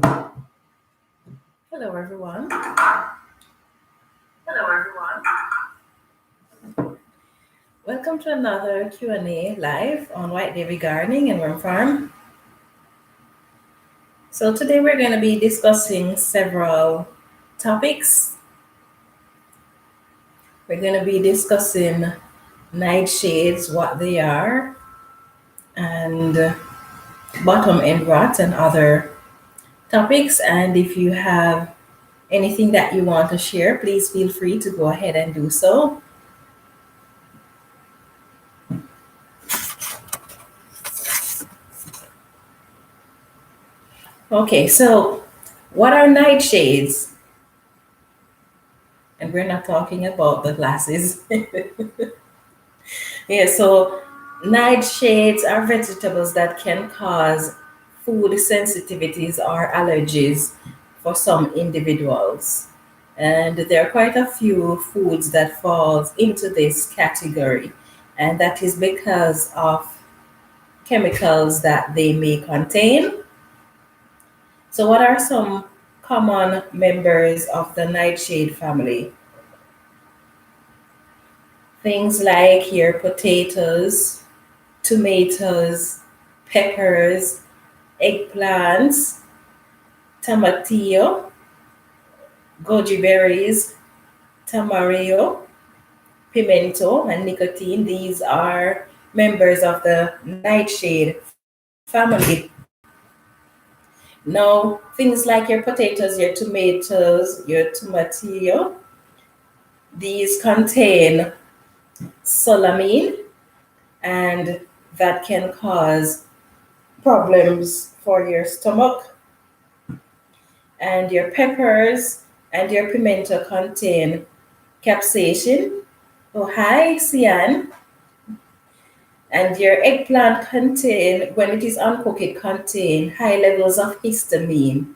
Hello, everyone. Hello, everyone. Welcome to another Q&A live on White Dairy Gardening and Worm Farm. So today we're going to be discussing several topics. We're going to be discussing nightshades, what they are, and bottom end rot and other topics. And if you have anything that you want to share, please feel free to go ahead and do so. Okay, so what are nightshades? And we're not talking about the glasses. Yeah, so nightshades are vegetables that can cause food sensitivities or allergies for some individuals. And there are quite a few foods that falls into this category. And that is because of chemicals that they may contain. So what are some common members of the nightshade family? Things like your potatoes, tomatoes, peppers, eggplants, tomatillo, goji berries, tamarillo, pimento, and nicotine. These are members of the nightshade family. Now, things like your potatoes, your tomatoes, your tomatillo, these contain solamine, and that can cause problems for your stomach. And your peppers and your pimento contain capsaicin. Oh, hi, cyan. And your eggplant contain, when it is uncooked, it contain high levels of histamine.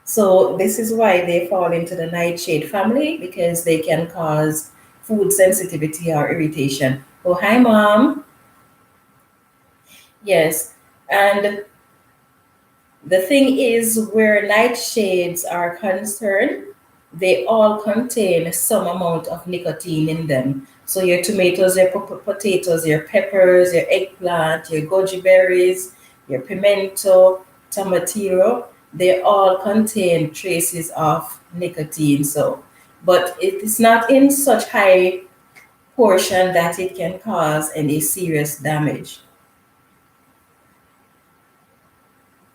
So this is why they fall into the nightshade family, because they can cause food sensitivity or irritation. Oh, hi, mom. Yes. And the thing is, where nightshades are concerned, they all contain some amount of nicotine in them. So your tomatoes, your potatoes, your peppers, your eggplant, your goji berries, your pimento, tomatillo, they all contain traces of nicotine. So, but it is not in such high portion that it can cause any serious damage.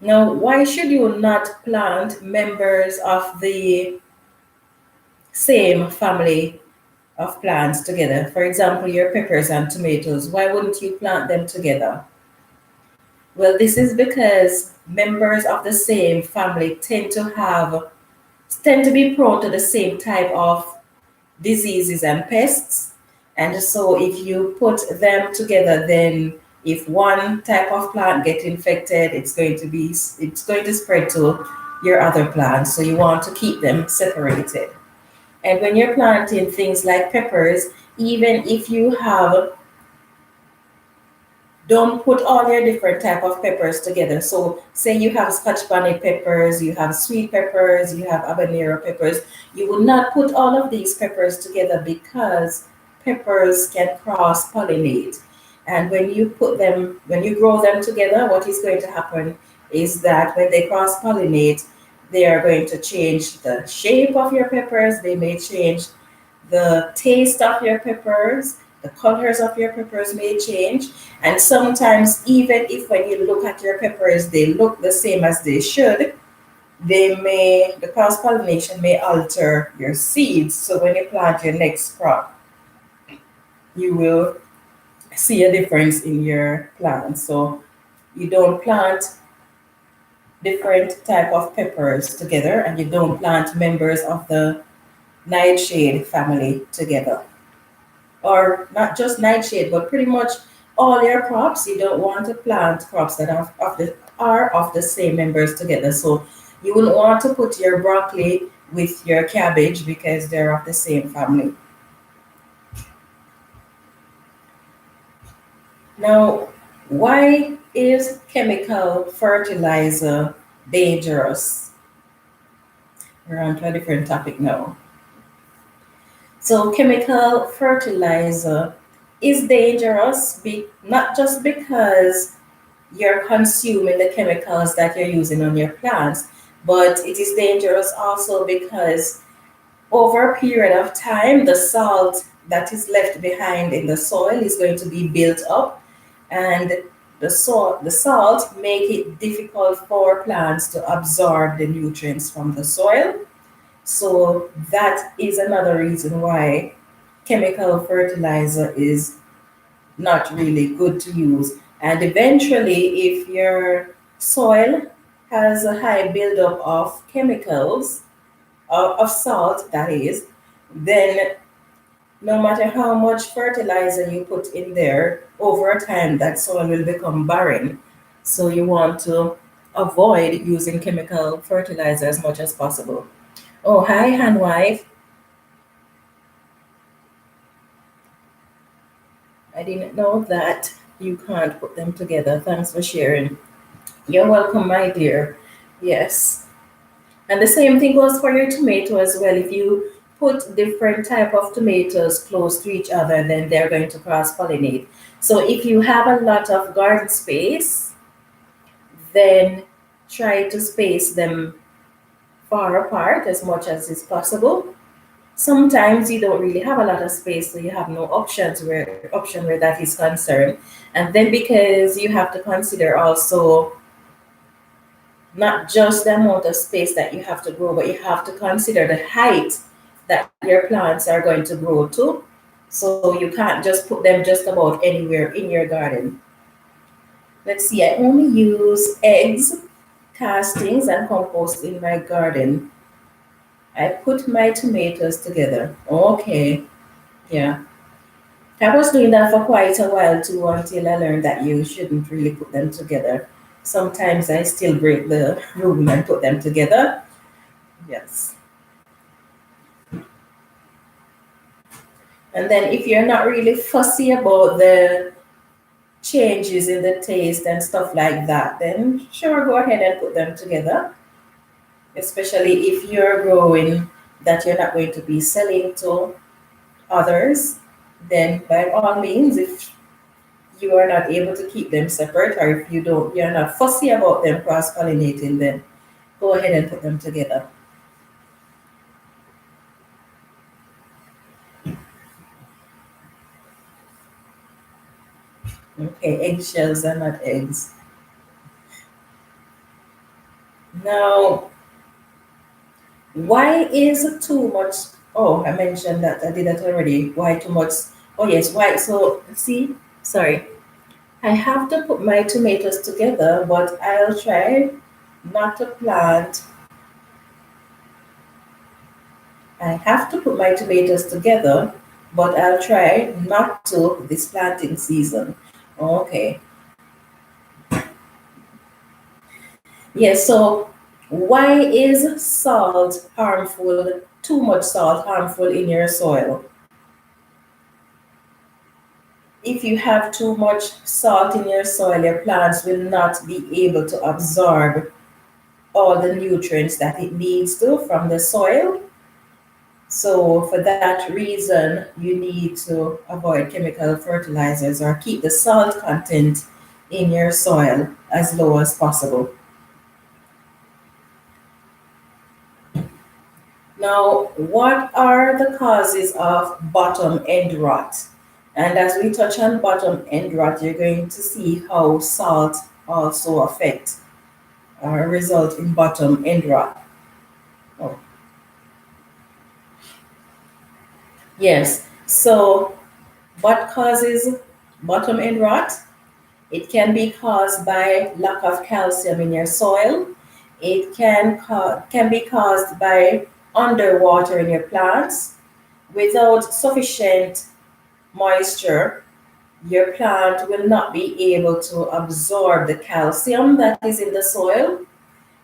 Now, why should you not plant members of the same family of plants together? For example, your peppers and tomatoes. Why wouldn't you plant them together? Well, this is because members of the same family tend to be prone to the same type of diseases and pests. And so if you put them together, then if one type of plant get infected, it's going to spread to your other plants. So you want to keep them separated. And when you're planting things like peppers, even if you have don't put all your different type of peppers together. So say you have scotch bonnet peppers, you have sweet peppers, you have habanero peppers. You would not put all of these peppers together because peppers can cross pollinate. And when you grow them together, what is going to happen is that when they cross pollinate, they are going to change the shape of your peppers. They may change the taste of your peppers, the colors of your peppers may change. And sometimes, even if when you look at your peppers, they look the same as they should, the cross pollination may alter your seeds. So when you plant your next crop, you will see a difference in your plants. So you don't plant different type of peppers together, and you don't plant members of the nightshade family together. Or not just nightshade, but pretty much all your crops. You don't want to plant crops that are of the same members together. So you wouldn't want to put your broccoli with your cabbage because they're of the same family. Now, why is chemical fertilizer dangerous? We're on to a different topic now. So chemical fertilizer is dangerous, not just because you're consuming the chemicals that you're using on your plants, but it is dangerous also because over a period of time, the salt that is left behind in the soil is going to be built up, and the salt make it difficult for plants to absorb the nutrients from the soil. So that is another reason why chemical fertilizer is not really good to use. And eventually, if your soil has a high buildup of chemicals, of salt, that is, then no matter how much fertilizer you put in there, over time that soil will become barren. So you want to avoid using chemical fertilizer as much as possible. Oh, hi, handwife. I didn't know that you can't put them together. Thanks for sharing. You're welcome, my dear. Yes. And the same thing goes for your tomato as well. If you put different type of tomatoes close to each other, then they're going to cross-pollinate. So if you have a lot of garden space, then try to space them far apart as much as is possible. Sometimes you don't really have a lot of space, so you have no option where that is concerned. And then because you have to consider also not just the amount of space that you have to grow, but you have to consider the height that your plants are going to grow to. So you can't just put them just about anywhere in your garden. Let's see, I only use eggs, castings, and compost in my garden. I put my tomatoes together. Okay, yeah. I was doing that for quite a while too until I learned that you shouldn't really put them together. Sometimes I still break the rule and put them together. Yes. And then if you're not really fussy about the changes in the taste and stuff like that, then sure, go ahead and put them together. Especially if you're growing that you're not going to be selling to others, then by all means, if you are not able to keep them separate, or if you're not fussy about them cross-pollinating, then go ahead and put them together. Okay, eggshells are not eggs. Now, why is too much? Oh, I mentioned that. I did that already. Why too much? Oh, yes, why? So, see, sorry. I have to put my tomatoes together, but I'll try not to plant. I have to put my tomatoes together, but I'll try not to this planting season. Okay. Yes, so why is salt harmful, too much salt harmful in your soil? If you have too much salt in your soil, your plants will not be able to absorb all the nutrients that it needs to from the soil. So for that reason, you need to avoid chemical fertilizers or keep the salt content in your soil as low as possible. Now, what are the causes of bottom end rot? And as we touch on bottom end rot, you're going to see how salt also affects or result in bottom end rot. Oh. Yes, so what causes bottom end rot? It can be caused by lack of calcium in your soil. It can be caused by underwater in your plants. Without sufficient moisture, your plant will not be able to absorb the calcium that is in the soil.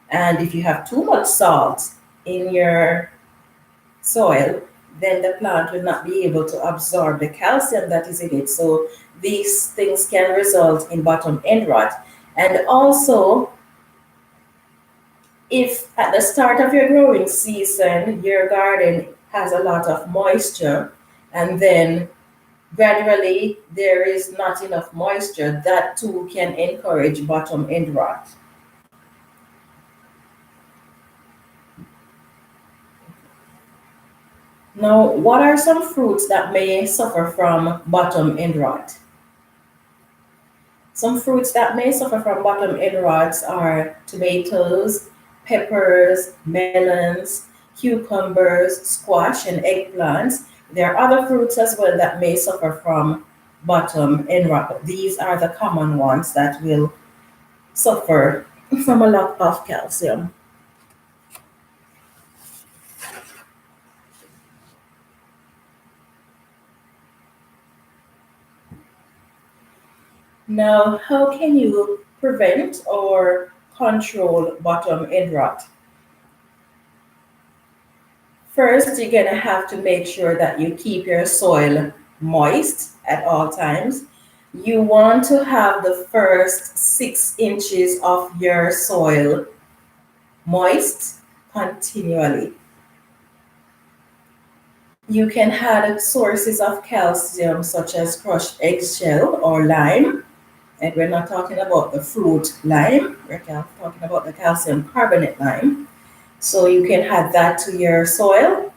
And if you have too much salt in your soil, then the plant will not be able to absorb the calcium that is in it. So these things can result in bottom end rot. And also, If at the start of your growing season, your garden has a lot of moisture, and then gradually there is not enough moisture, that too can encourage bottom end rot. Now, what are some fruits that may suffer from bottom end rot? Some fruits that may suffer from bottom end rots are tomatoes, peppers, melons, cucumbers, squash, and eggplants. There are other fruits as well that may suffer from bottom end rot, but these are the common ones that will suffer from a lack of calcium. Now, how can you prevent or control bottom end rot? First, you're going to have to make sure that you keep your soil moist at all times. You want to have the first 6 inches of your soil moist continually. You can add sources of calcium such as crushed eggshell or lime. And we're not talking about the fruit lime, we're talking about the calcium carbonate lime. So you can add that to your soil.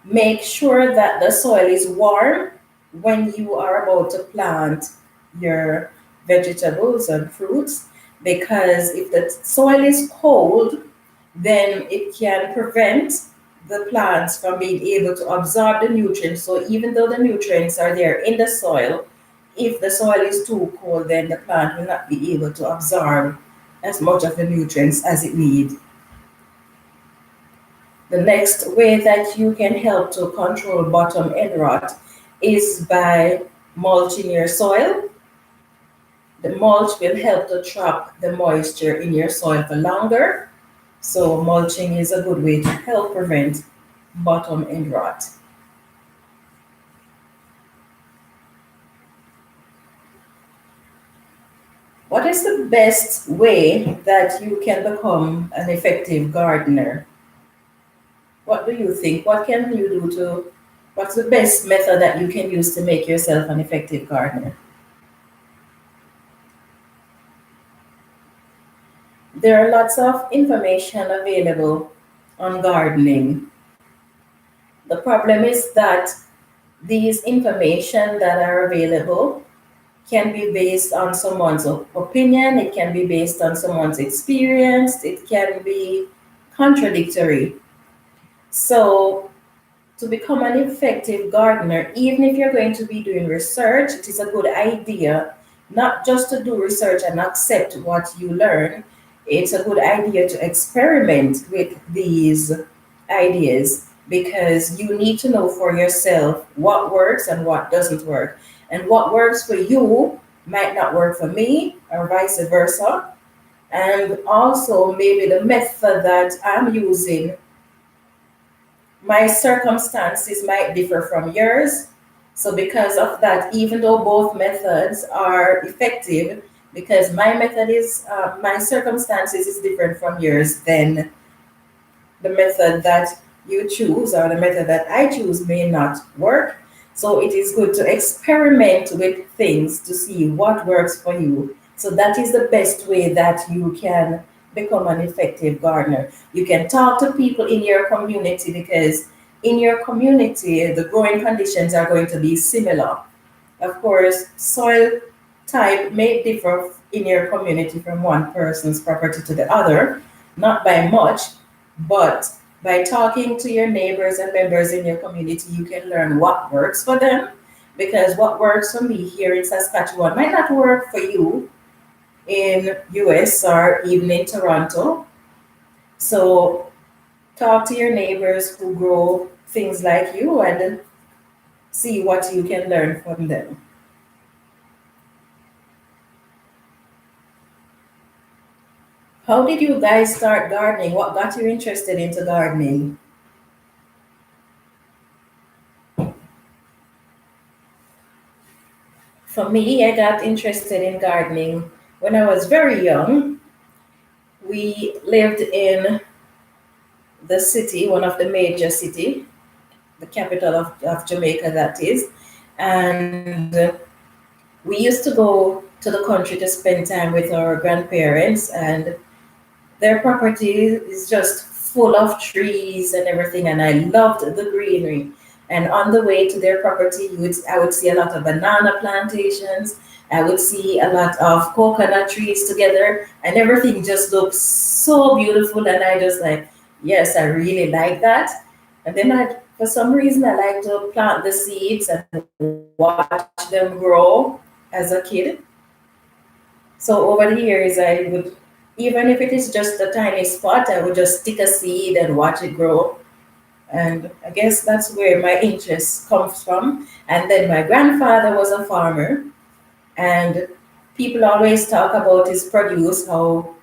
Make sure that the soil is warm when you are about to plant your vegetables and fruits, because if the soil is cold, then it can prevent the plants from being able to absorb the nutrients. So even though the nutrients are there in the soil, if the soil is too cold, then the plant will not be able to absorb as much of the nutrients as it needs. The next way that you can help to control bottom end rot is by mulching your soil. The mulch will help to trap the moisture in your soil for longer. So mulching is a good way to help prevent bottom end rot. What is the best way that you can become an effective gardener? What do you think? What can you do to, what's the best method that you can use to make yourself an effective gardener? There are lots of information available on gardening. The problem is that these information that are available can be based on someone's opinion, it can be based on someone's experience, it can be contradictory. So to become an effective gardener, even if you're going to be doing research, it is a good idea not just to do research and accept what you learn. It's a good idea to experiment with these ideas, because you need to know for yourself what works and what doesn't work. And what works for you might not work for me, or vice versa. And also, maybe the method that I'm using, my circumstances might differ from yours. So because of that, even though both methods are effective, because my method is, my circumstances is different from yours, then the method that you choose or the method that I choose may not work. So it is good to experiment with things to see what works for you. So that is the best way that you can become an effective gardener. You can talk to people in your community, because in your community, the growing conditions are going to be similar. Of course, soil type may differ in your community from one person's property to the other, not by much, but by talking to your neighbors and members in your community, you can learn what works for them. Because what works for me here in Saskatchewan might not work for you in US or even in Toronto. So talk to your neighbors who grow things like you and see what you can learn from them. How did you guys start gardening? What got you interested into gardening? For me, I got interested in gardening when I was very young. We lived in the city, one of the major city, the capital of Jamaica, that is. And we used to go to the country to spend time with our grandparents, and their property is just full of trees and everything, and I loved the greenery. And on the way to their property, I would see a lot of banana plantations. I would see a lot of coconut trees together, and everything just looks so beautiful. And I just like, yes, I really like that. And then for some reason, I like to plant the seeds and watch them grow as a kid. So over the years, I would, even if it is just a tiny spot, I would just stick a seed and watch it grow. And I guess that's where my interest comes from. And then my grandfather was a farmer, and people always talk about his produce, how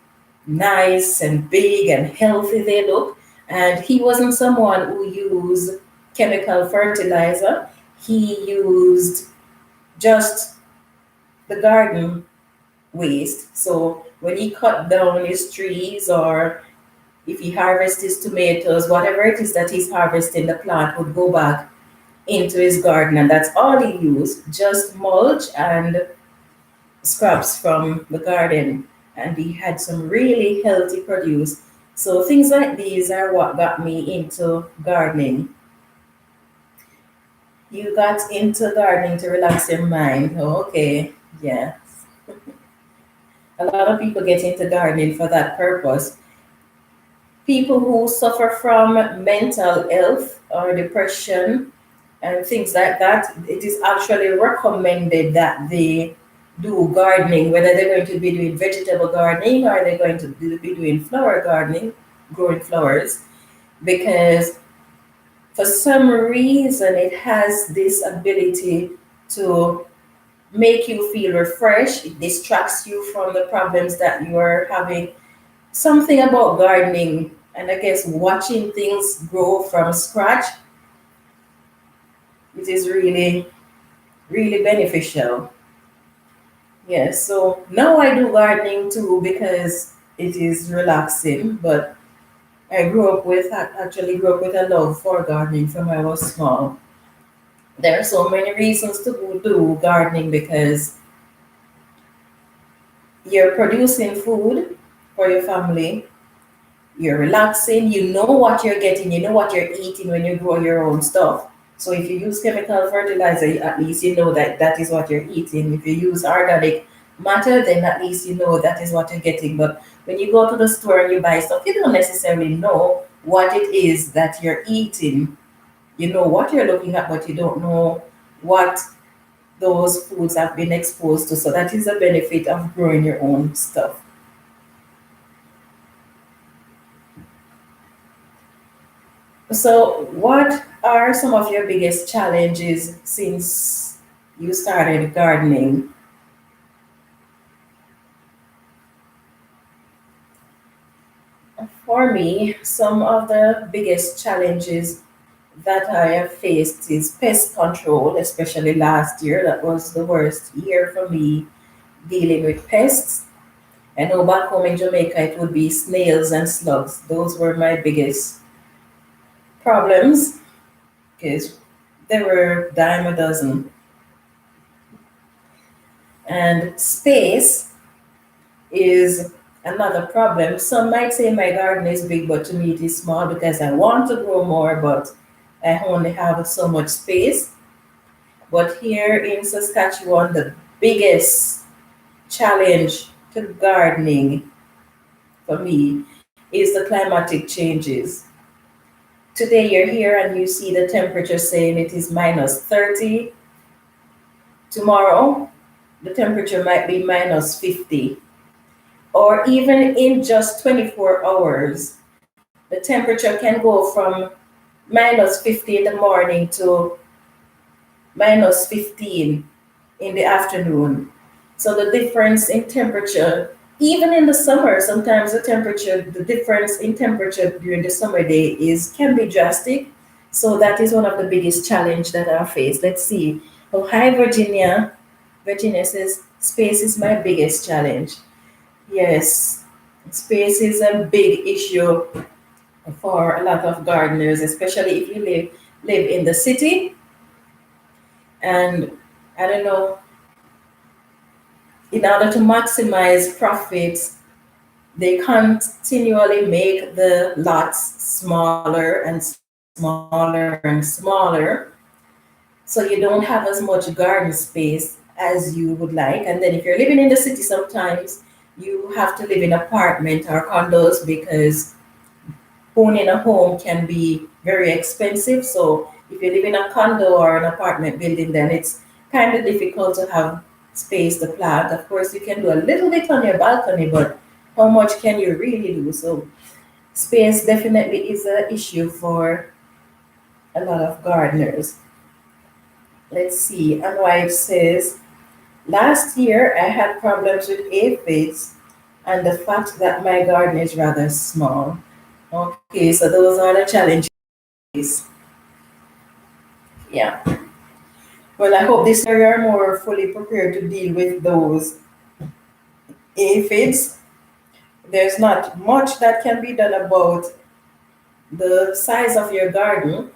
nice and big and healthy they look. And he wasn't someone who used chemical fertilizer. He used just the garden waste. So when he cut down his trees, or if he harvests his tomatoes, whatever it is that he's harvesting, the plant would go back into his garden. And that's all he used, just mulch and scraps from the garden. And he had some really healthy produce. So things like these are what got me into gardening. You got into gardening to relax your mind. Oh, okay, yeah. A lot of people get into gardening for that purpose. People who suffer from mental health or depression and things like that, it is actually recommended that they do gardening, whether they're going to be doing vegetable gardening or they're going to be doing flower gardening, growing flowers, because for some reason it has this ability to make you feel refreshed. It distracts you from the problems that you are having. Something about gardening, and I guess watching things grow from scratch, it is really, really beneficial. Yes, so now I do gardening too because it is relaxing, but actually grew up with a love for gardening from when I was small. There are so many reasons to do gardening because you're producing food for your family, you're relaxing, you know what you're getting, you know what you're eating when you grow your own stuff. So if you use chemical fertilizer, at least you know that that is what you're eating. If you use organic matter, then at least you know that is what you're getting. But when you go to the store and you buy stuff, you don't necessarily know what it is that you're eating. You know what you're looking at, but you don't know what those foods have been exposed to. So that is a benefit of growing your own stuff. So, what are some of your biggest challenges since you started gardening? For me, some of the biggest challenges that I have faced is pest control, especially last year. That was the worst year for me dealing with pests. I know back home in Jamaica it would be snails and slugs. Those were my biggest problems because there were dime a dozen. And space is another problem. Some might say my garden is big, but to me it is small because I want to grow more, but I only have so much space. But here in Saskatchewan, the biggest challenge to gardening for me is the climatic changes. Today you're here and you see the temperature saying it is minus 30. Tomorrow, the temperature might be minus 50. Or even in just 24 hours, the temperature can go from minus 50 in the morning to minus 15 in the afternoon. So the difference in temperature, even in the summer, sometimes the difference in temperature during the summer day can be drastic. So that is one of the biggest challenge that I face. Let's see. Oh, hi, Virginia. Virginia says, space is my biggest challenge. Yes, Space is a big issue for a lot of gardeners, especially if you live in the city. And I don't know, in order to maximize profits, they continually make the lots smaller and smaller and smaller. So you don't have as much garden space as you would like. And then if you're living in the city, sometimes you have to live in apartment or condos because owning a home can be very expensive. So if you live in a condo or an apartment building, then it's kind of difficult to have space to plant. Of course, you can do a little bit on your balcony, but how much can you really do? So space definitely is an issue for a lot of gardeners. Let's see. And why it says, last year I had problems with aphids and the fact that my garden is rather small. Okay, so those are the challenges. Yeah. Well, I hope this year you're more fully prepared to deal with those aphids. There's not much that can be done about the size of your garden,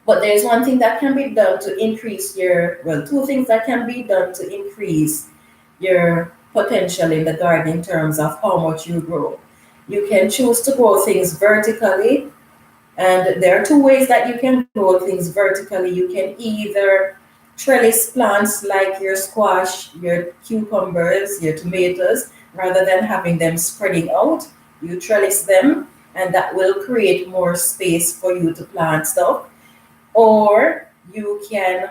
but there's one thing that can be done to increase two things that can be done to increase your potential in the garden in terms of how much you grow. You can choose to grow things vertically. And there are two ways that you can grow things vertically. You can either trellis plants like your squash, your cucumbers, your tomatoes, rather than having them spreading out. You trellis them, and that will create more space for you to plant stuff. Or you can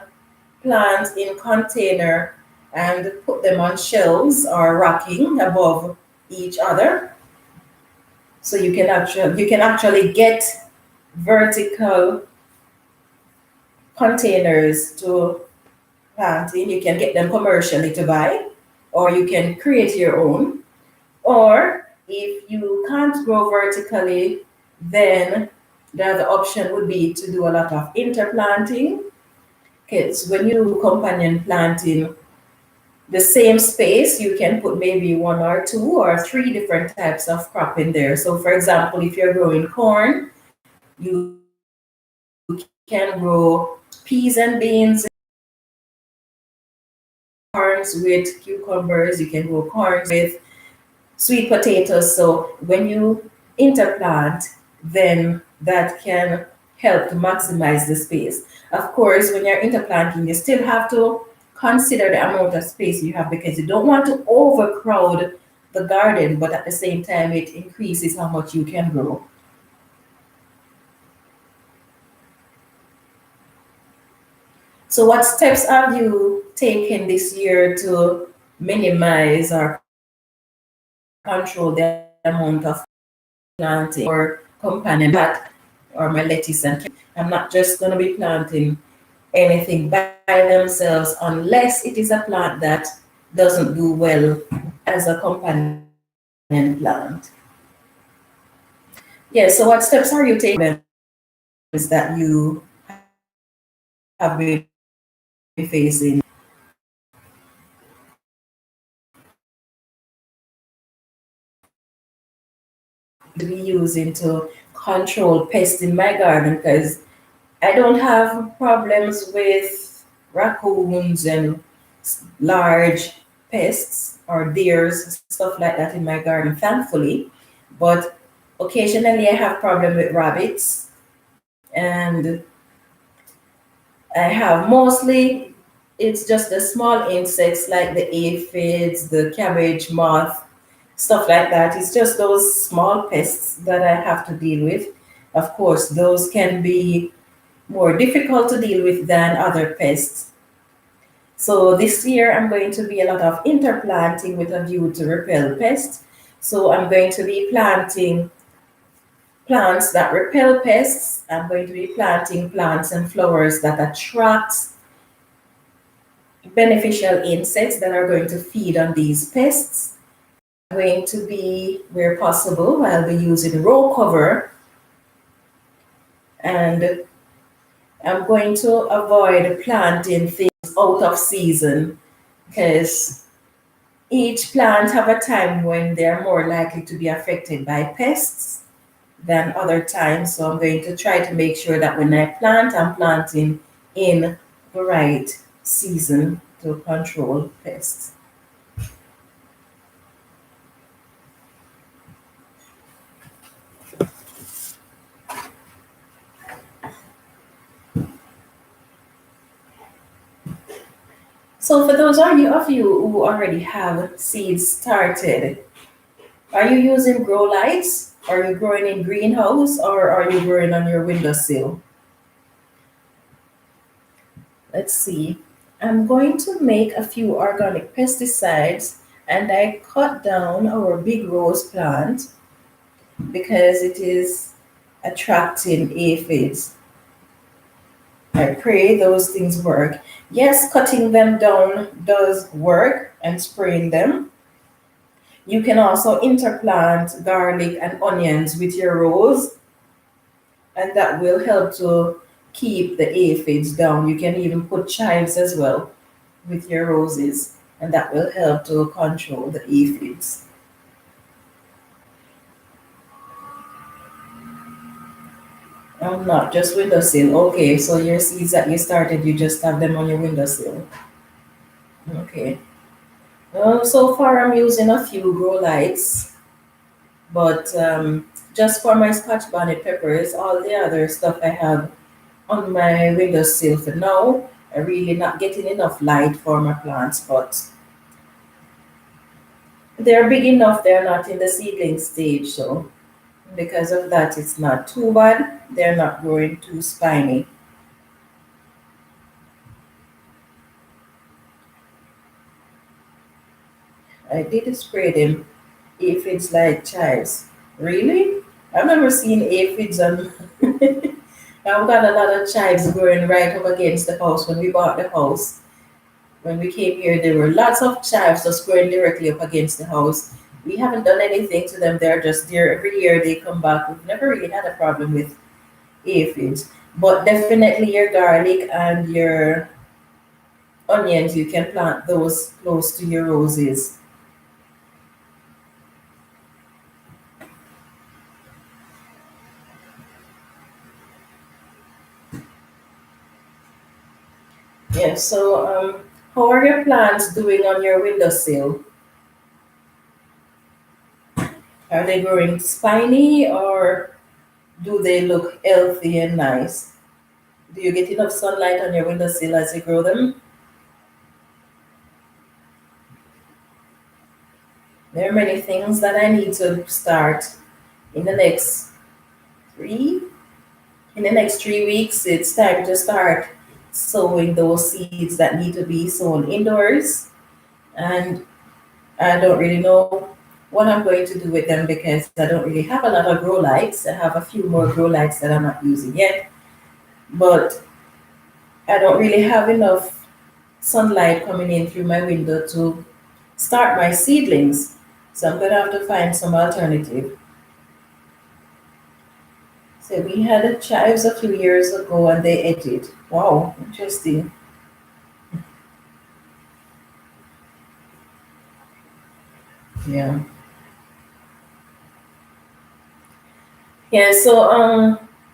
plant in container and put them on shelves or racking above each other. So you can actually get vertical containers to plant in. You can get them commercially to buy, or you can create your own. Or if you can't grow vertically, then the other option would be to do a lot of interplanting. Because when you do companion planting, the same space, you can put maybe one or two or three different types of crop in there. So, for example, if you're growing corn, you can grow peas and beans, corns with cucumbers, you can grow corns with sweet potatoes. So when you interplant, then that can help to maximize the space. Of course, when you're interplanting, you still have to consider the amount of space you have because you don't want to overcrowd the garden, but at the same time, it increases how much you can grow. So, what steps have you taken this year to minimize or control the amount of planting or companion plant or my lettuce and I'm not just going to be planting anything by themselves unless it is a plant that doesn't do well as a companion plant. Yeah, so what steps are you taking is that you have been facing to be using to control pests in my garden because I don't have problems with raccoons and large pests or deers, stuff like that in my garden, thankfully. But occasionally I have problem with rabbits, and I have mostly it's just the small insects like the aphids, the cabbage moth, stuff like that. It's just those small pests that I have to deal with. Of course, those can be more difficult to deal with than other pests. So this year I'm going to be a lot of interplanting with a view to repel pests. So I'm going to be planting plants that repel pests. I'm going to be planting plants and flowers that attract beneficial insects that are going to feed on these pests. I'm going to be, where possible, I'll be using row cover, and I'm going to avoid planting things out of season because Each plant have a time when they're more likely to be affected by pests than other times. So I'm going to try to make sure that when I plant, I'm planting in the right season to control pests. So for those of you who already have seeds started, are you using grow lights? Are you growing in greenhouse or are you growing on your windowsill? Let's see. I'm going to make a few organic pesticides and I cut down our big rose plant because it is attracting aphids. I pray those things work. Yes, cutting them down does work and spraying them. You can also interplant garlic and onions with your rose, and that will help to keep the aphids down. You can even put chives as well with your roses, and that will help to control the aphids. Not just windowsill. Okay, so your seeds that you started, you just have them on your windowsill. Okay. So far, I'm using a few grow lights, but just for my Scotch bonnet peppers, all the other stuff I have on my windowsill for now. I'm really not getting enough light for my plants, but they're big enough. They're not in the seedling stage, so because of that, it's not too bad. They're not growing too spiny. I did spray them aphids like chives. Really? I've never seen aphids on. I've got a lot of chives growing right up against the house when we bought the house. When we came here, there were lots of chives just growing directly up against the house. We haven't done anything to them. They're just there every year. They come back. We've never really had a problem with aphids. But definitely your garlic and your onions, you can plant those close to your roses. Yeah, so how are your plants doing on your windowsill? Are they growing spiny or do they look healthy and nice? Do you get enough sunlight on your windowsill as you grow them? There are many things that I need to start in the next three. In the next 3 weeks, it's time to start sowing those seeds that need to be sown indoors. And I don't really know what I'm going to do with them because I don't really have a lot of grow lights. I have a few more grow lights that I'm not using yet, but I don't really have enough sunlight coming in through my window to start my seedlings. So I'm going to have to find some alternative. So we had chives a few years ago and they ate it. Wow, interesting. Yeah. Yeah, so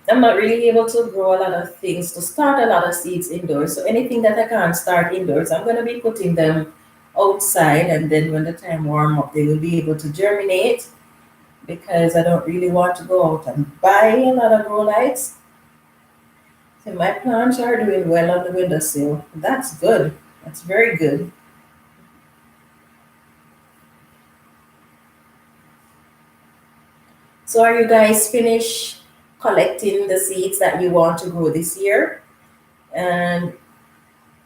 I'm not really able to grow a lot of things, to start a lot of seeds indoors. So anything that I can't start indoors, I'm going to be putting them outside, and then when the time warm up, they will be able to germinate because I don't really want to go out and buy a lot of grow lights. So my plants are doing well on the windowsill. That's good. That's very good. So are you guys finished collecting the seeds that you want to grow this year? And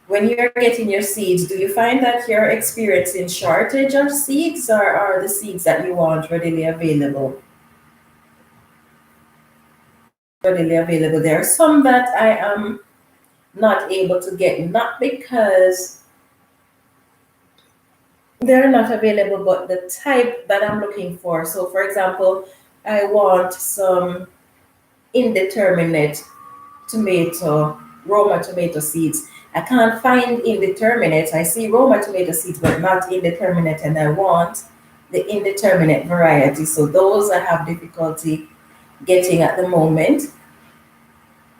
when you're getting your seeds, do you find that you're experiencing shortage of seeds or are the seeds that you want readily available? Readily available. There are some that I am not able to get, not because they're not available, but the type that I'm looking for. So, for example, I want some indeterminate tomato, Roma tomato seeds. I can't find indeterminate. I see Roma tomato seeds, but not indeterminate, and I want the indeterminate variety. So those I have difficulty getting at the moment.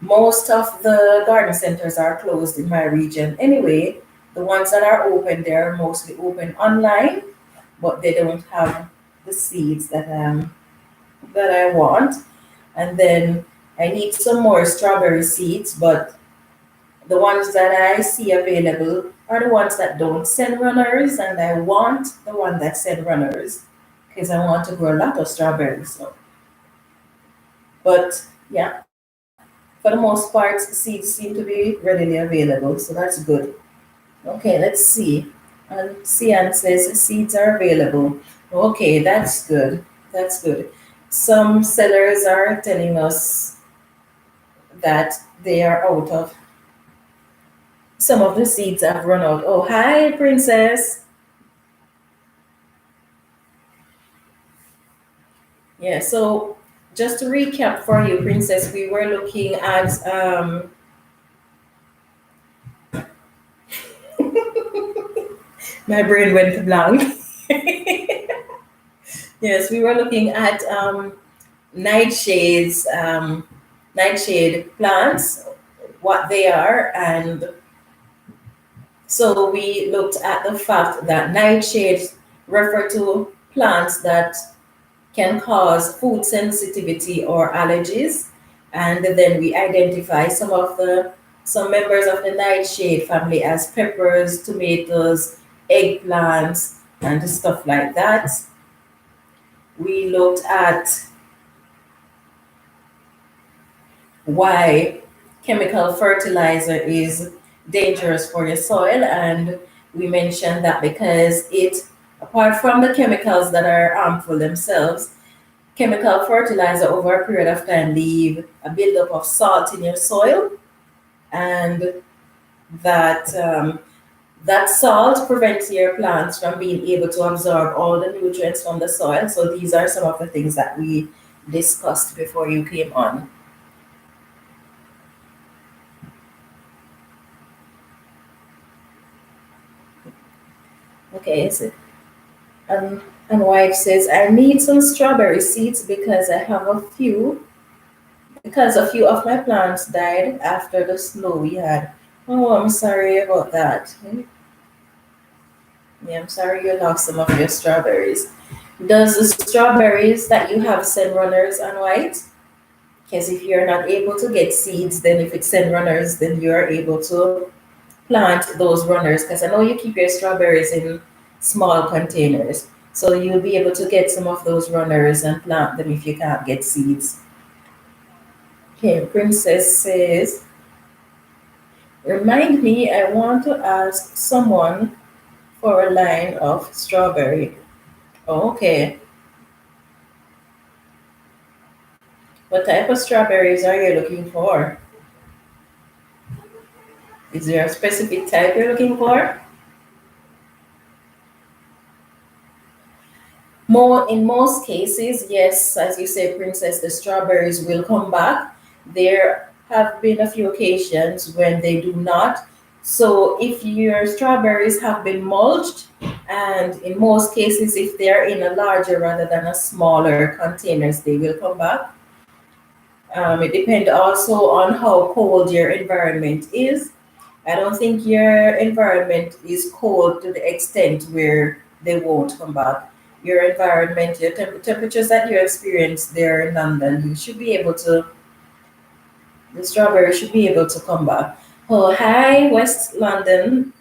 Most of the garden centers are closed in my region anyway. The ones that are open, they're mostly open online, but they don't have the seeds that I want. And then I need some more strawberry seeds, but the ones that I see available are the ones that don't send runners, and I want the one that send runners because I want to grow a lot of strawberries. So, but yeah, for the most part, seeds seem to be readily available, so that's good. Okay, let's see. And Cian says seeds are available. Okay, that's good. That's good. Some sellers are telling us that they are out of some of the seeds have run out. Oh, hi, Princess. Yeah, so just to recap for you, Princess, we were looking at my brain went blank. Yes, we were looking at nightshades, nightshade plants, what they are, and so we looked at the fact that nightshades refer to plants that can cause food sensitivity or allergies. And then we identify some members of the nightshade family as peppers, tomatoes, eggplants, and stuff like that. We looked at why chemical fertilizer is dangerous for your soil, and we mentioned that because it, apart from the chemicals that are harmful themselves, chemical fertilizer over a period of time leave a buildup of salt in your soil, and that that salt prevents your plants from being able to absorb all the nutrients from the soil. So these are some of the things that we discussed before you came on. Okay, so, and wife says, I need some strawberry seeds because a few of my plants died after the snow we had. Oh, I'm sorry about that. Yeah, I'm sorry you lost some of your strawberries. Does the strawberries that you have send runners on white? Because if you're not able to get seeds, then if it send runners, then you're able to plant those runners. Because I know you keep your strawberries in small containers. So you'll be able to get some of those runners and plant them if you can't get seeds. Okay, Princess says, remind me, I want to ask someone for a line of strawberry. Oh, okay. What type of strawberries are you looking for? Is there a specific type you're looking for? More in most cases, yes, as you say, Princess, the strawberries will come back. There have been a few occasions when they do not. So if your strawberries have been mulched, and in most cases, if they're in a larger rather than a smaller containers, they will come back. It depends also on how cold your environment is. I don't think your environment is cold to the extent where they won't come back. Your environment, your temperatures that you experience there in London, you should be able to, the strawberry should be able to come back. Oh, hi, West London.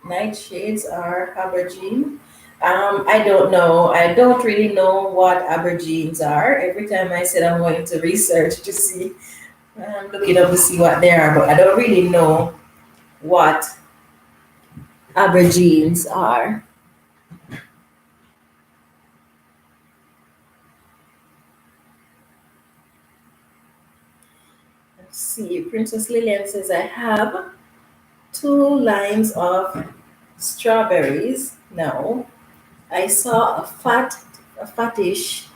Nightshades are Aberdeen. I don't know. I don't really know what Aberdeens are. Every time I said I'm going to research to see, I'm looking up to see what they are, but I don't really know what Aberdeens are. Let's see. Princess Lillian says, I have two lines of strawberries now. I saw a fattish,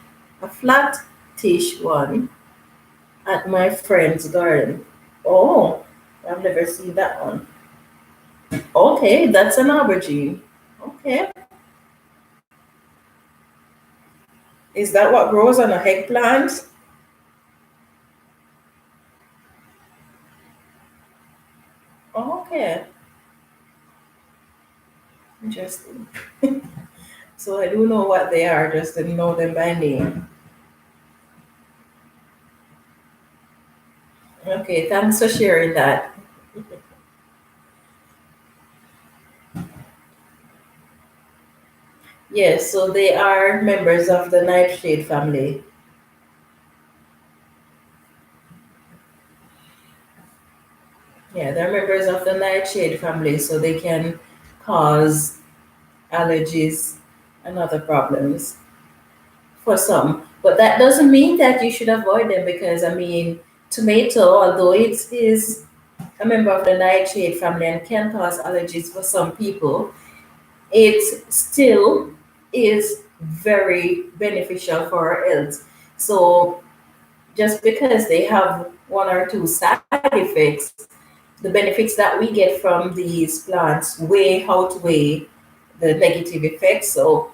a flattish one at my friend's garden. Oh, I've never seen that one. Okay, that's an aubergine. Okay. Is that what grows on a eggplant? Okay, interesting. So I do know what they are, just didn't know them by name. Okay, thanks for sharing that. Yes, so they are members of the nightshade family. Yeah, they're members of the nightshade family, so they can cause allergies and other problems for some. But that doesn't mean that you should avoid them because, I mean, tomato, although it is a member of the nightshade family and can cause allergies for some people, it still is very beneficial for our health. So just because they have one or two side effects, the benefits that we get from these plants way outweigh the negative effects. So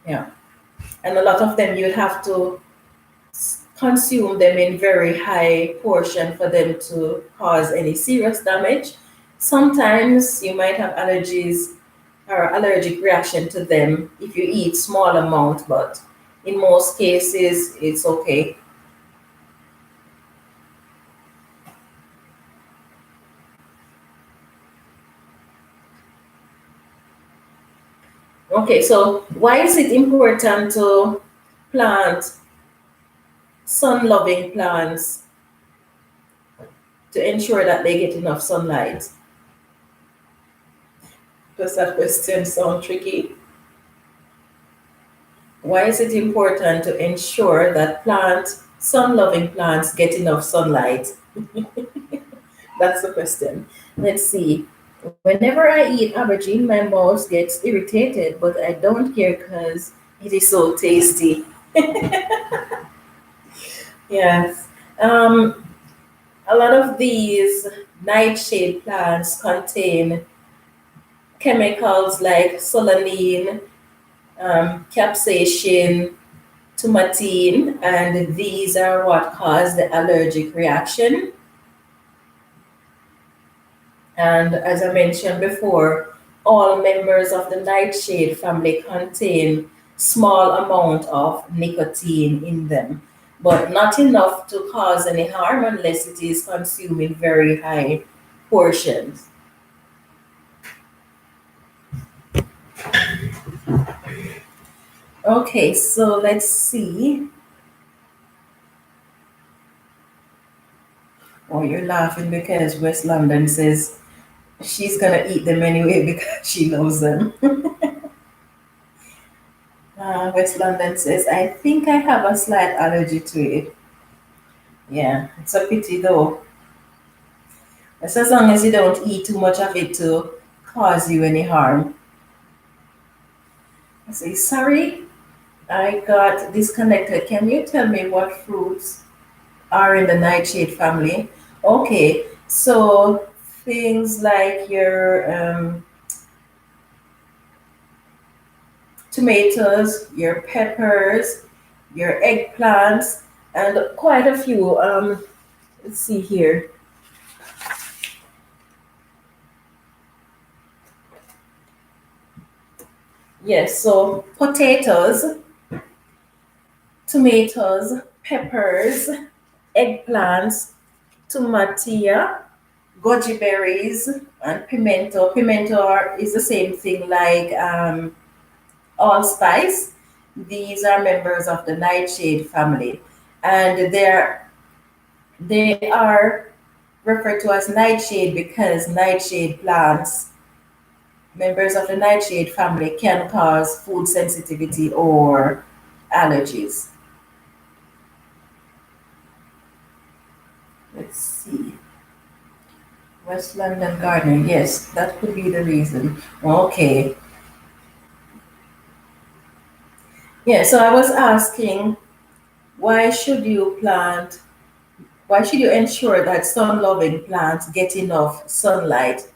yeah, and a lot of them you'd have to consume them in very high portion for them to cause any serious damage. Sometimes you might have allergies or allergic reaction to them if you eat small amount, but in most cases it's okay. Okay, so why is it important to plant sun-loving plants to ensure that they get enough sunlight? Does that question sound tricky? Why is it important to ensure that sun-loving plants get enough sunlight? That's the question. Let's see. Whenever I eat aubergine, my mouth gets irritated, but I don't care because it is so tasty. Yes. Um, a lot of these nightshade plants contain chemicals like solanine, capsaicin, tomatine, and these are what cause the allergic reaction. And as I mentioned before, all members of the nightshade family contain small amount of nicotine in them, but not enough to cause any harm unless it is consumed in very high portions. Okay, so let's see. Oh, you're laughing because West London says she's gonna eat them anyway because she loves them. West London says, I think I have a slight allergy to it. Yeah, it's a pity though. That's as long as you don't eat too much of it to cause you any harm. I say, sorry, I got disconnected. Can you tell me what fruits are in the nightshade family? Okay, so things like your tomatoes, your peppers, your eggplants, and quite a few. Let's see here. Yes, so potatoes, tomatoes, peppers, eggplants, tomatia, goji berries, and pimento. Is the same thing like allspice. These are members of the nightshade family, and they are referred to as nightshade because nightshade plants, members of the nightshade family, can cause food sensitivity or allergies. Let's see. West London Gardener. Yes, that could be the reason. Okay. Yeah, so I was asking, Why should you plant? Why should you ensure that sun-loving plants get enough sunlight?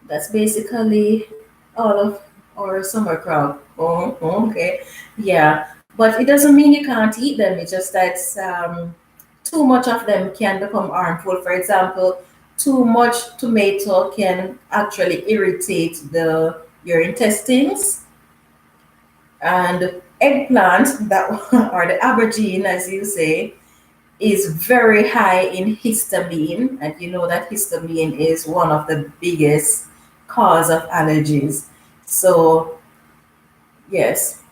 That's basically all of our summer crop. Oh, okay. Yeah. But it doesn't mean you can't eat them. It's just that too much of them can become harmful. For example, too much tomato can actually irritate the your intestines. And eggplant, that or the aubergine, as you say, is very high in histamine, and you know that histamine is one of the biggest cause of allergies. So yes,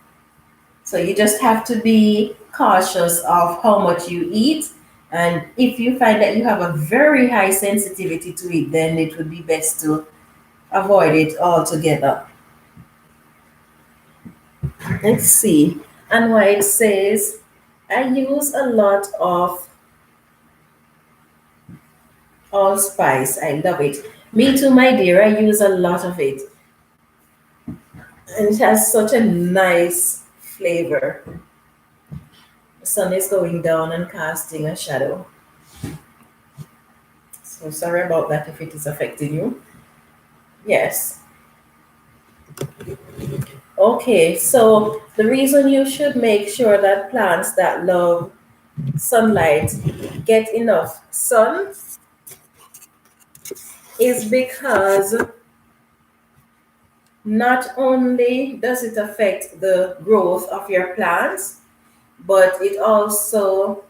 so you just have to be cautious of how much you eat, and if you find that you have a very high sensitivity to it, then it would be best to avoid it altogether. Let's see. And why it says, I use a lot of allspice. I love it. Me too, my dear. I use a lot of it. And it has such a nice flavor. The sun is going down and casting a shadow. So sorry about that if it is affecting you. Yes. Okay, so the reason you should make sure that plants that love sunlight get enough sun is because not only does it affect the growth of your plants, but it also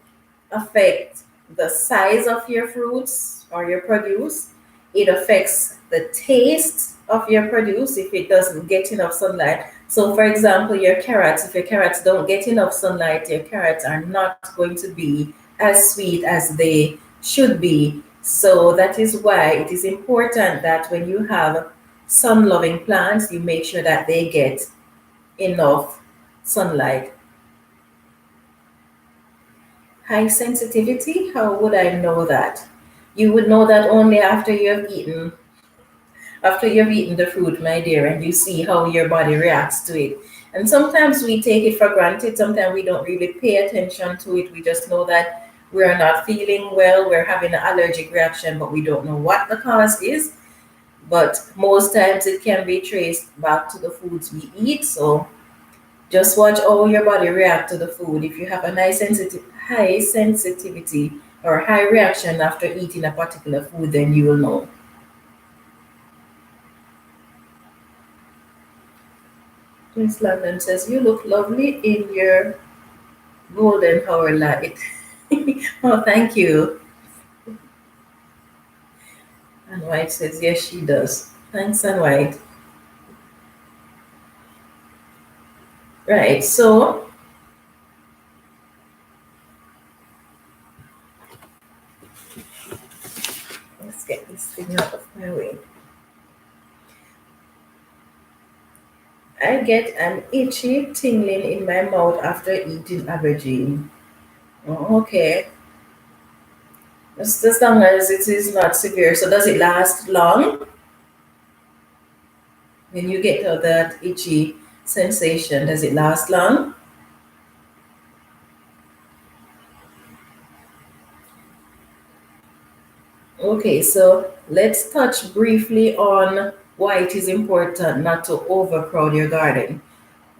affects the size of your fruits or your produce. It affects the taste of your produce if it doesn't get enough sunlight. So, for example, your carrots, if your carrots don't get enough sunlight, your carrots are not going to be as sweet as they should be. So, that is why it is important that when you have sun loving plants, you make sure that they get enough sunlight. High sensitivity? How would I know that? You would know that only after you've eaten the fruit, my dear, and you see how your body reacts to it. And sometimes we take it for granted. Sometimes we don't really pay attention to it. We just know that we are not feeling well, we're having an allergic reaction, but we don't know what the cause is. But most times it can be traced back to the foods we eat. So just watch how your body react to the food. If you have a high sensitivity or high reaction after eating a particular food, then you will know. Miss London says, you look lovely in your golden hour light. Oh, thank you. And White says, yes, she does. Thanks, and White. Right, so let's get this thing out of my way. I get an itchy tingling in my mouth after eating aubergine. Oh, okay. Just as long as it is not severe. So does it last long when you get that itchy sensation? Does it last long? Okay, so let's touch briefly on why it is important not to overcrowd your garden.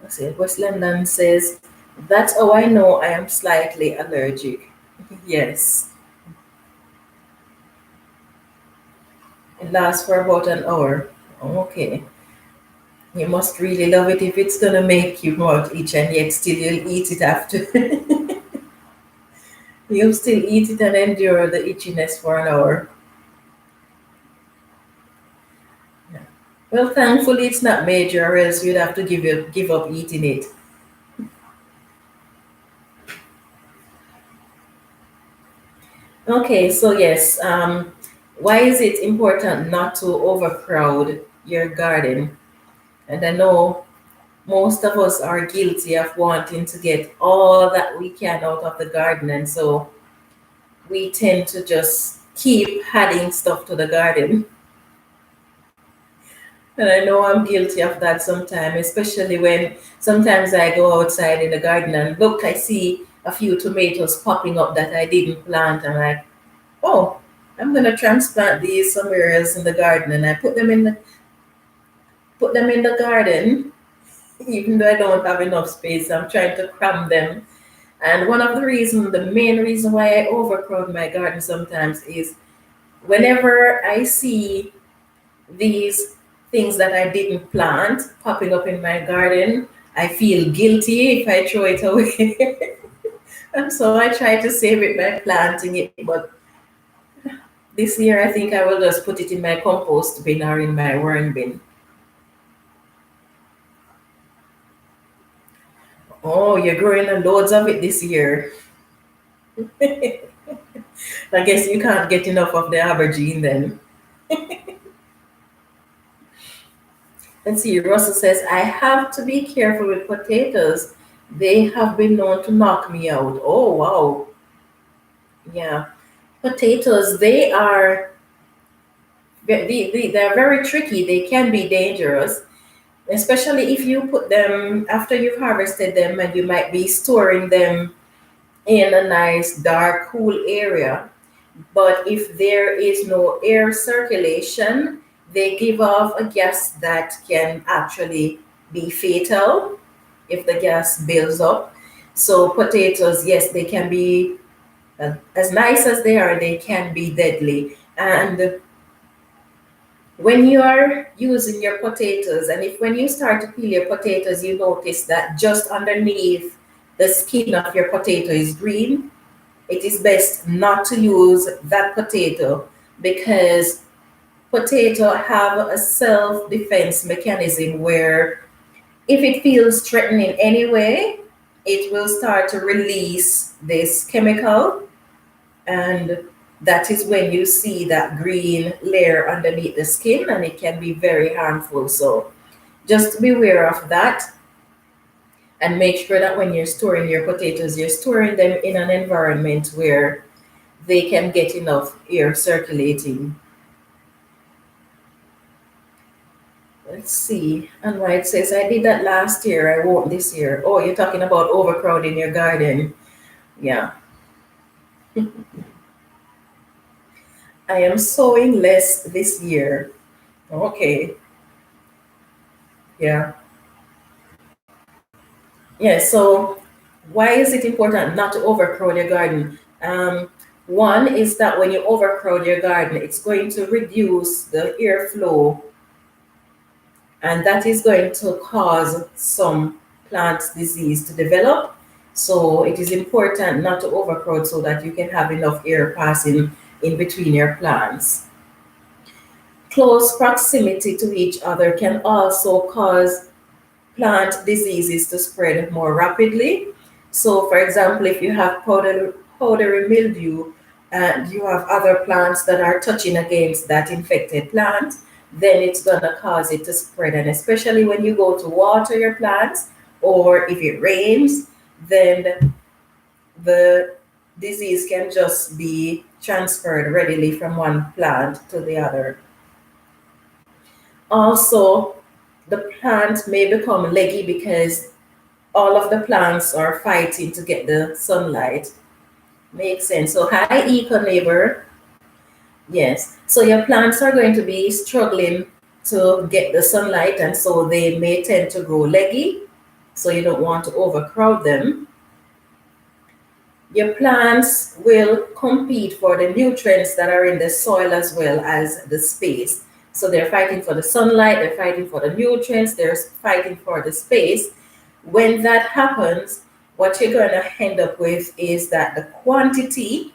Let's see, West London says, that's how I know I am slightly allergic. Yes, it lasts for about an hour. Okay. You must really love it if it's gonna make you mouth itch and yet still you'll eat it after. You'll still eat it and endure the itchiness for an hour. Yeah. Well, thankfully it's not major, or else you'd have to give up eating it. Okay, so yes, why is it important not to overcrowd your garden? And I know most of us are guilty of wanting to get all that we can out of the garden, and so we tend to just keep adding stuff to the garden. And I know I'm guilty of that sometimes, especially when sometimes I go outside in the garden and look, I see a few tomatoes popping up that I didn't plant. I'm like, oh, I'm gonna transplant these somewhere else in the garden, and I put them in the garden, even though I don't have enough space. I'm trying to cram them. And one of the main reason why I overcrowd my garden sometimes is whenever I see these things that I didn't plant popping up in my garden, I feel guilty if I throw it away. And so I try to save it by planting it. But this year, I think I will just put it in my compost bin or in my worm bin. Oh, you're growing loads of it this year. I guess you can't get enough of the aubergine then. Let's see, Russell says, I have to be careful with potatoes. They have been known to knock me out. Oh, wow. Yeah. Potatoes, they're very tricky. They can be dangerous, especially if you put them after you've harvested them and you might be storing them in a nice, dark, cool area. But if there is no air circulation, they give off a gas that can actually be fatal if the gas builds up. So potatoes, yes, they can be as nice as they can be deadly. And when you are using your potatoes, and if when you start to peel your potatoes, you notice that just underneath the skin of your potato is green, it is best not to use that potato because potato have a self-defense mechanism where if it feels threatened in any way, it will start to release this chemical, and that is when you see that green layer underneath the skin, and it can be very harmful. So just be aware of that and make sure that when you're storing your potatoes, you're storing them in an environment where they can get enough air circulating. Let's see. And White says, I did that last year. I won't this year. Oh, you're talking about overcrowding your garden. Yeah. I am sowing less this year. Okay. Yeah. Yeah. So, why is it important not to overcrowd your garden? One is that when you overcrowd your garden, it's going to reduce the airflow, and that is going to cause some plant disease to develop. So it is important not to overcrowd so that you can have enough air passing in between your plants. Close proximity to each other can also cause plant diseases to spread more rapidly. So, for example, if you have powdery mildew and you have other plants that are touching against that infected plant, then it's going to cause it to spread. And especially when you go to water your plants or if it rains, then the disease can just be transferred readily from one plant to the other. Also, the plant may become leggy because all of the plants are fighting to get the sunlight. Makes sense. So, hi, eco neighbor. Yes. So, your plants are going to be struggling to get the sunlight, and so they may tend to grow leggy. So, you don't want to overcrowd them. Your plants will compete for the nutrients that are in the soil as well as the space. So they're fighting for the sunlight, they're fighting for the nutrients, they're fighting for the space. When that happens, what you're going to end up with is that the quantity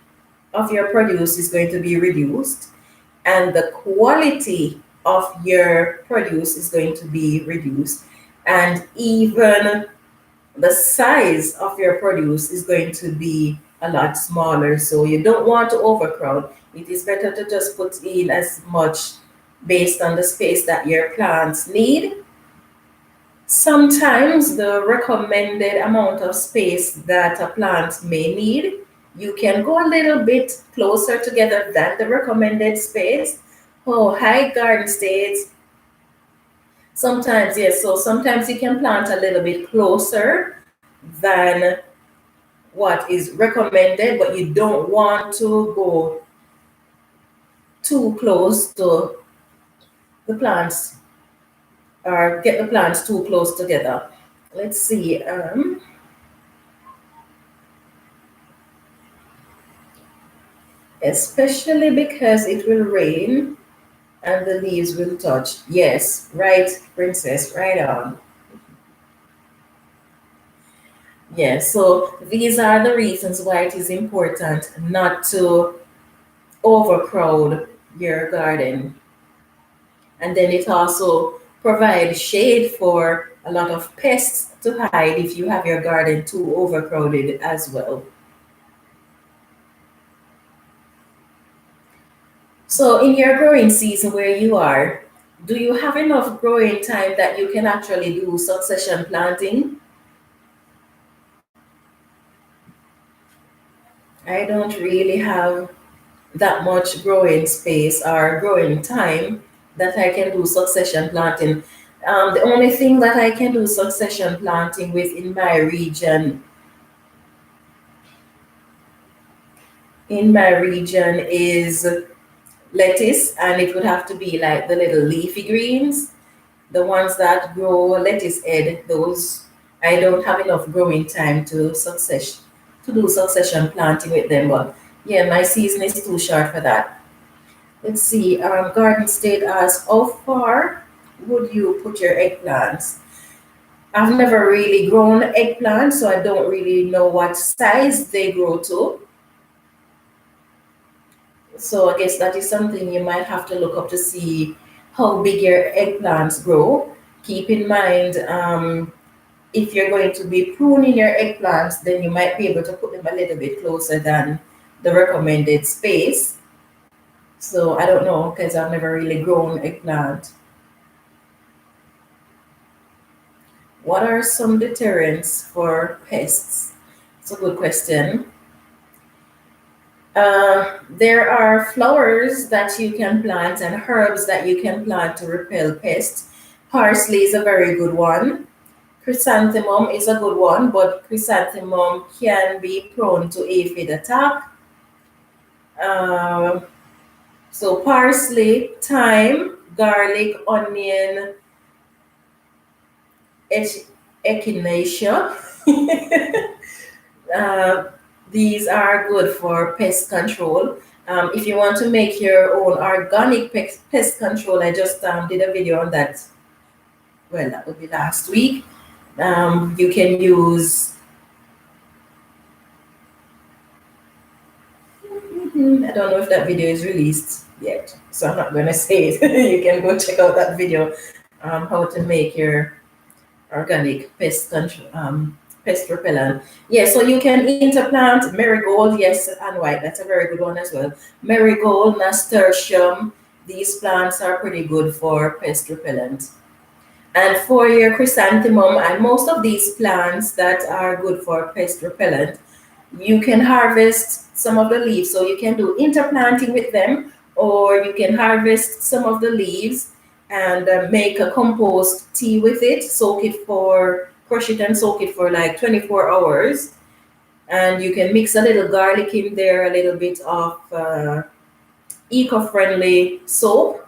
of your produce is going to be reduced and the quality of your produce is going to be reduced. And even the size of your produce is going to be a lot smaller. So you don't want to overcrowd. It is better to just put in as much based on the space that your plants need. Sometimes the recommended amount of space that a plant may need, you can go a little bit closer together than the recommended space. Oh, hi, Garden States. Sometimes, yes. So sometimes you can plant a little bit closer than what is recommended, but you don't want to go too close to the plants or get the plants too close together. Let's see. Especially because it will rain and the leaves will touch. Yes, right, princess, right on. Yes, so these are the reasons why it is important not to overcrowd your garden. And then it also provides shade for a lot of pests to hide if you have your garden too overcrowded as well. So in your growing season where you are, do you have enough growing time that you can actually do succession planting? I don't really have that much growing space or growing time that I can do succession planting. The only thing that I can do succession planting with in my region is lettuce, and it would have to be like the little leafy greens, the ones that grow lettuce head. Those I don't have enough growing time to do succession planting with them. But yeah, my season is too short for that. Let's see. Garden State asks, how far would you put your eggplants? I've never really grown eggplants, so I don't really know what size they grow to. So I guess that is something you might have to look up to see how big your eggplants grow. Keep in mind, if you're going to be pruning your eggplants, then you might be able to put them a little bit closer than the recommended space. So I don't know because I've never really grown eggplant. What are some deterrents for pests? It's a good question. There are flowers that you can plant and herbs that you can plant to repel pests. Parsley is a very good one. Chrysanthemum is a good one, but chrysanthemum can be prone to aphid attack. Uh, so parsley, thyme, garlic, onion, echinacea. Uh, these are good for pest control. If you want to make your own organic pest control, I just did a video on that. Well, that would be last week. You can use, I don't know if that video is released yet, so I'm not going to say it. You can go check out that video, how to make your organic pest control, pest repellent. Yeah, so you can interplant marigold, yes, and white. That's a very good one as well. Marigold, nasturtium. These plants are pretty good for pest repellent. And for your chrysanthemum and most of these plants that are good for pest repellent, you can harvest some of the leaves. So you can do interplanting with them, or you can harvest some of the leaves and make a compost tea with it, crush it and soak it for like 24 hours. And you can mix a little garlic in there, a little bit of eco-friendly soap,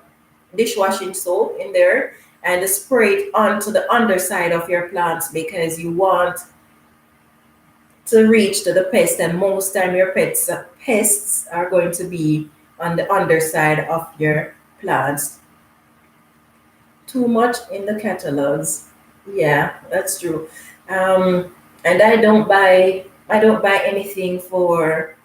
dishwashing soap in there, and spray it onto the underside of your plants because you want to reach to the pest, and most time your pests are going to be on the underside of your plants. Too much in the catalogs. Yeah, that's true. And I don't buy anything for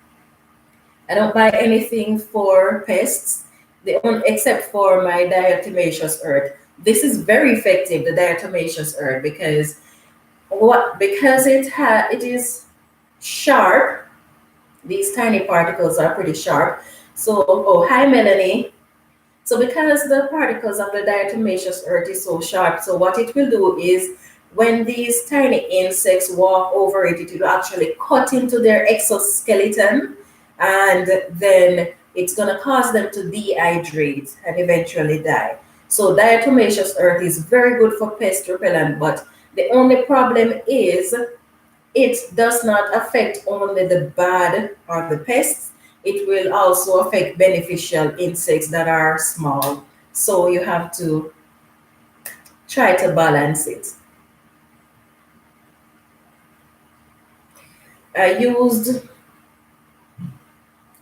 pests. Except for my diatomaceous earth. This is very effective, the diatomaceous earth, because it is sharp. These tiny particles are pretty sharp. So, oh, hi Melanie. So because the particles of the diatomaceous earth is so sharp, so what it will do is when these tiny insects walk over it, it will actually cut into their exoskeleton, and then it's going to cause them to dehydrate and eventually die. So diatomaceous earth is very good for pest repellent, but the only problem is it does not affect only the bad or the pests. It will also affect beneficial insects that are small. So you have to try to balance it. I used,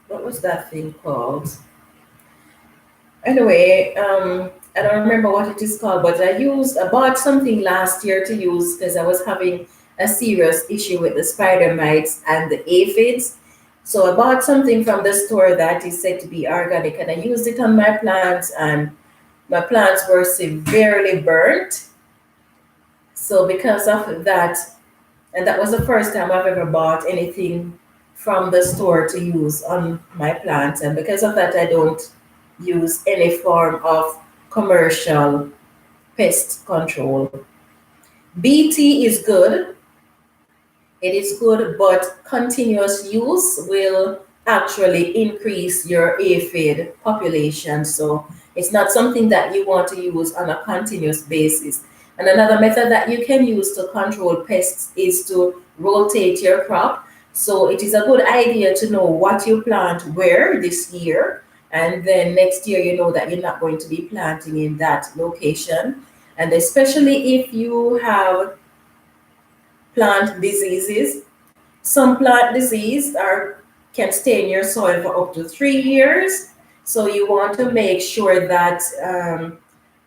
what was that thing called? Anyway, I don't remember what it is called, but I bought something last year to use because I was having a serious issue with the spider mites and the aphids. So I bought something from the store that is said to be organic, and I used it on my plants, and my plants were severely burnt. So because of that, and that was the first time I've ever bought anything from the store to use on my plants. And because of that, I don't use any form of commercial pest control. BT is good. It is good, but continuous use will actually increase your aphid population. So it's not something that you want to use on a continuous basis. And another method that you can use to control pests is to rotate your crop. So it is a good idea to know what you plant where this year, and then next year you know that you're not going to be planting in that location. And especially if you have plant diseases, some plant disease can stay in your soil for up to 3 years. So you want to make sure that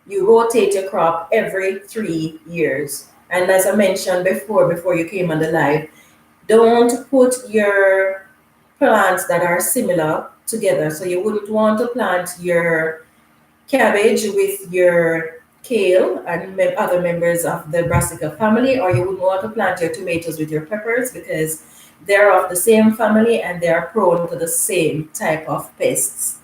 you rotate your crop every 3 years. And as I mentioned before you came on the live, don't put your plants that are similar together. So you wouldn't want to plant your cabbage with your kale and other members of the brassica family, or you wouldn't want to plant your tomatoes with your peppers because they're of the same family and they are prone to the same type of pests.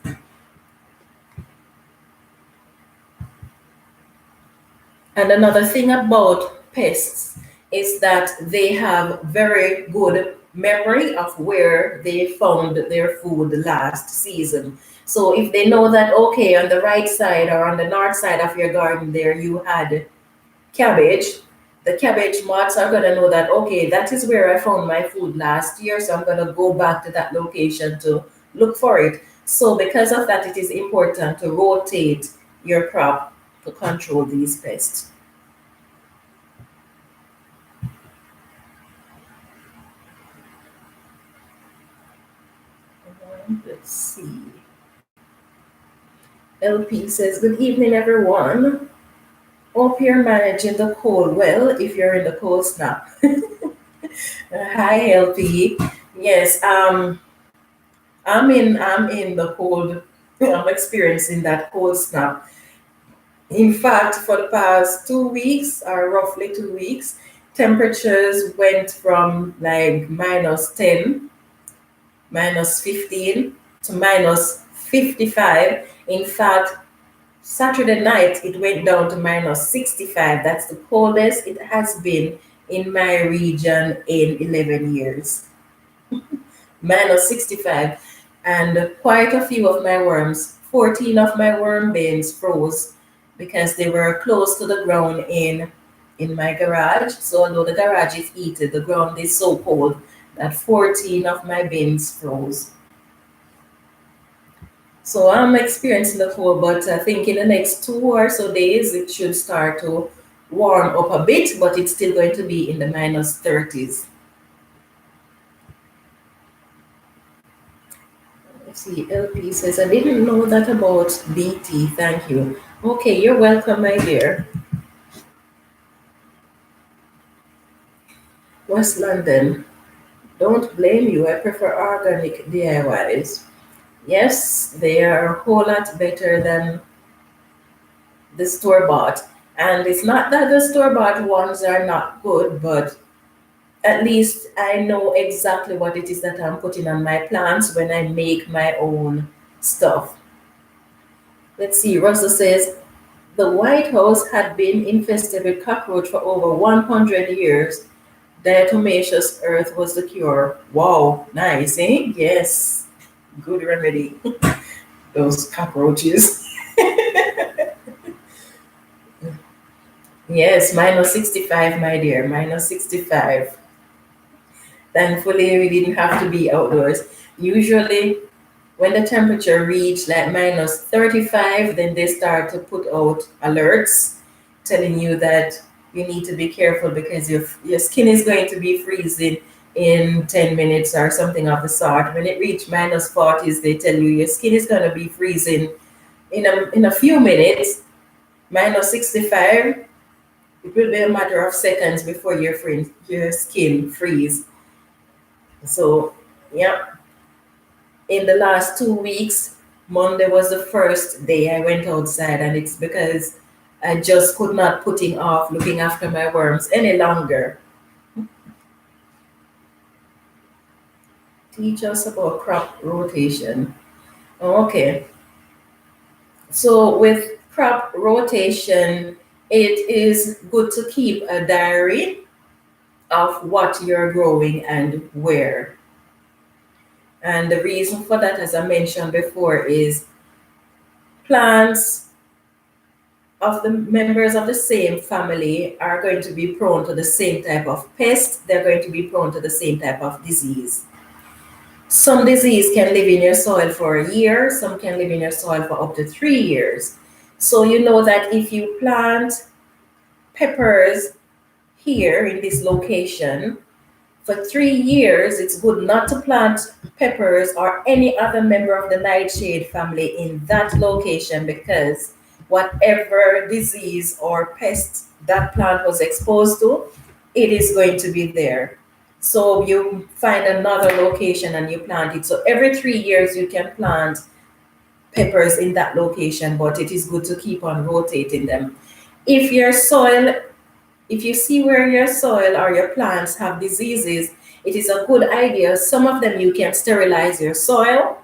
And another thing about pests is that they have very good memory of where they found their food last season. So if they know that, okay, on the right side or on the north side of your garden there you had cabbage, the cabbage moths are going to know that, okay, that is where I found my food last year, so I'm going to go back to that location to look for it. So because of that, it is important to rotate your crop to control these pests. Let's see. LP says, good evening, everyone. Hope you're managing the cold well if you're in the cold snap. Hi, LP. Yes, I'm in the cold. I'm experiencing that cold snap. In fact, for the past 2 weeks, or roughly 2 weeks, temperatures went from like -10, -15 to -55. In fact, Saturday night it went down to -65. That's the coldest it has been in my region in 11 years. -65. And quite a few of my worms, 14 of my worm bins froze because they were close to the ground in my garage. So although the garage is heated, the ground is so cold that 14 of my bins froze. So I'm experiencing the cold, but I think in the next 2 or so days it should start to warm up a bit, but it's still going to be in the -30s. Let's see, LP says, I didn't know that about BT. Thank you. Okay, you're welcome, my dear. West London. Don't blame you. I prefer organic DIYs. Yes, they are a whole lot better than the store bought. And it's not that the store bought ones are not good, but at least I know exactly what it is that I'm putting on my plants when I make my own stuff. Let's see, Russell says, the White House had been infested with cockroach for over 100 years. Diatomaceous earth was the cure. Wow, nice, eh? Yes, good remedy. Those cockroaches. Yes, minus 65, my dear, minus 65. Thankfully, we didn't have to be outdoors. Usually, when the temperature reach like minus 35, then they start to put out alerts telling you that you need to be careful because your skin is going to be freezing in 10 minutes or something of the sort. When it reach minus 40s, they tell you your skin is going to be freezing in a few minutes. Minus 65, it will be a matter of seconds before your skin freeze. So, yeah, in the last 2 weeks, Monday was the first day I went outside, and it's because I just could not putting off looking after my worms any longer. Teach us about crop rotation. Okay, so with crop rotation, it is good to keep a diary of what you're growing and where. And the reason for that, as I mentioned before, is plants of the members of the same family are going to be prone to the same type of pest. They're going to be prone to the same type of disease. Some disease can live in your soil for a year, some can live in your soil for up to 3 years. So you know that if you plant peppers here in this location, for 3 years, it's good not to plant peppers or any other member of the nightshade family in that location, because whatever disease or pest that plant was exposed to, it is going to be there. So you find another location and you plant it. So every 3 years you can plant peppers in that location, but it is good to keep on rotating them. If your soil if you see where your soil or your plants have diseases, it is a good idea. Some of them you can sterilize your soil,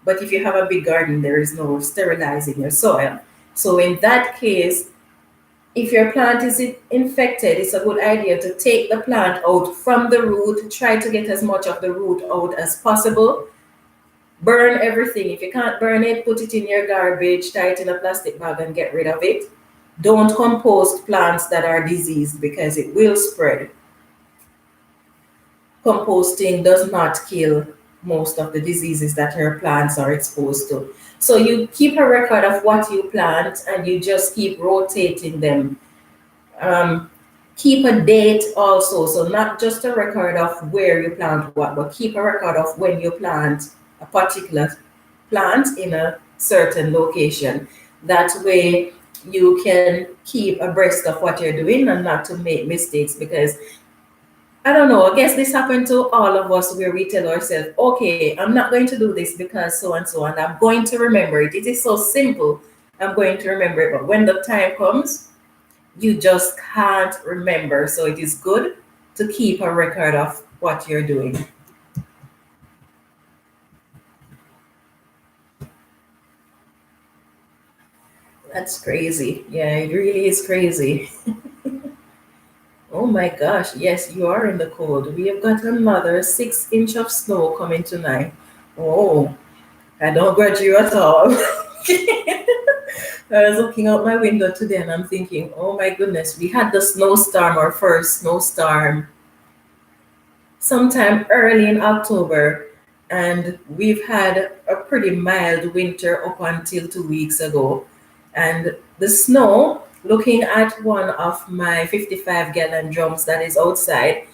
but if you have a big garden, there is no sterilizing your soil. So in that case, if your plant is infected, it's a good idea to take the plant out from the root, try to get as much of the root out as possible. Burn everything. If you can't burn it, put it in your garbage, tie it in a plastic bag and get rid of it. Don't compost plants that are diseased because it will spread. Composting does not kill most of the diseases that your plants are exposed to. So you keep a record of what you plant and you just keep rotating them. Um, Keep a date also. So not just a record of where you plant what, but keep a record of when you plant a particular plant in a certain location. That way you can keep abreast of what you're doing and not to make mistakes, because I don't know, I guess this happened to all of us where we tell ourselves, okay, I'm not going to do this because so and so, and I'm going to remember it. It is so simple. I'm going to remember it. But when the time comes, you just can't remember. So it is good to keep a record of what you're doing. That's crazy. Yeah, it really is crazy. Oh my gosh, yes, you are in the cold. We have got another 6 inch of snow coming tonight. Oh, I don't grudge you at all. I was looking out my window today and I'm thinking, oh my goodness, we had the snowstorm, our first snowstorm, sometime early in October, and we've had a pretty mild winter up until 2 weeks ago. And the snow, looking at one of my 55-gallon drums that is outside,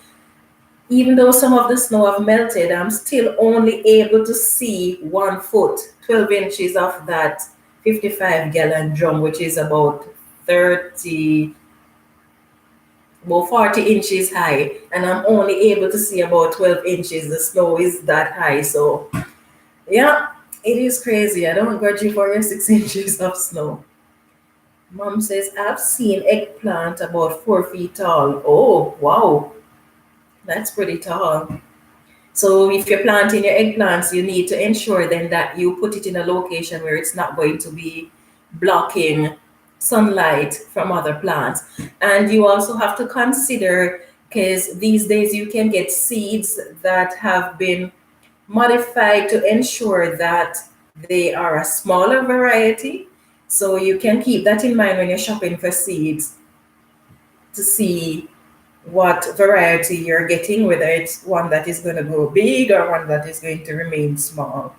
even though some of the snow have melted, I'm still only able to see 1 foot, 12 inches of that 55-gallon drum, which is about 30, about 40 inches high. And I'm only able to see about 12 inches. The snow is that high. So, yeah, it is crazy. I don't grudge you for your 6 inches of snow. Mom says, I've seen eggplant about 4 feet tall. Oh, wow. That's pretty tall. So if you're planting your eggplants, you need to ensure then that you put it in a location where it's not going to be blocking sunlight from other plants. And you also have to consider, because these days you can get seeds that have been modified to ensure that they are a smaller variety. So you can keep that in mind when you're shopping for seeds. to see what variety you're getting, whether it's one that is going to grow big or one that is going to remain small.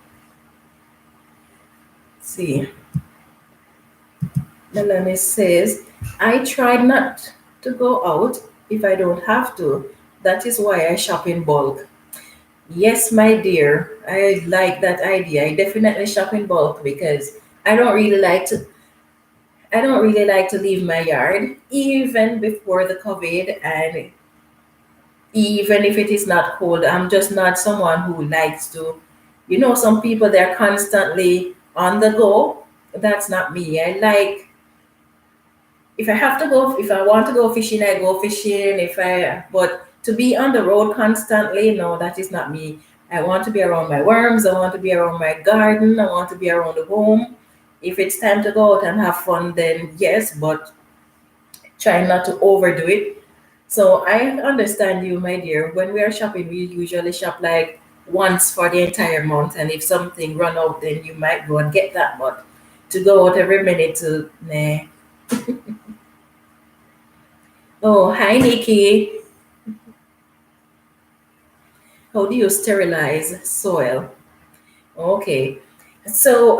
See, Melanie says, I try not to go out if I don't have to. That is why I shop in bulk. Yes, my dear, I like that idea. I definitely shop in bulk because I don't really like to I don't really like to leave my yard even before the COVID, and even if it is not cold. I'm just not someone who likes to, some people they're constantly on the go. That's not me. I like, if I have to go, if I want to go fishing, I go fishing. But to be on the road constantly, no, that is not me. I want to be around my worms. I want to be around my garden. I want to be around the home. If it's time to go out and have fun, then yes, but try not to overdo it. So I understand you, my dear. When we are shopping, we usually shop like once for the entire month, and if something run out, then you might go and get that. But to go out every minute to nah. Oh, hi Nikki. How do you sterilize soil? Okay. So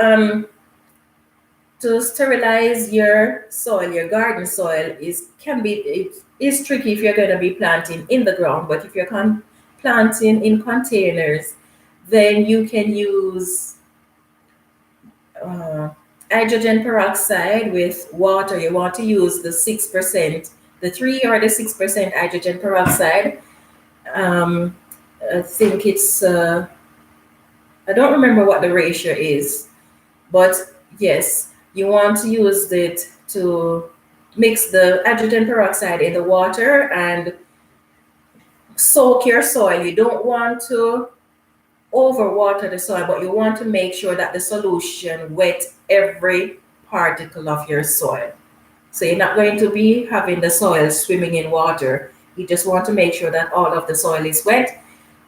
to sterilize your soil, your garden soil it is tricky if you're going to be planting in the ground, but if you're planting in containers, then you can use uh, hydrogen peroxide with water. You want to use the 6%, the 3 or the 6% hydrogen peroxide. Um, I think I don't remember what the ratio is, but yes, you want to use it to mix the hydrogen peroxide in the water and soak your soil. You don't want to overwater the soil, but you want to make sure that the solution wet every particle of your soil. So you're not going to be having the soil swimming in water. You just want to make sure that all of the soil is wet.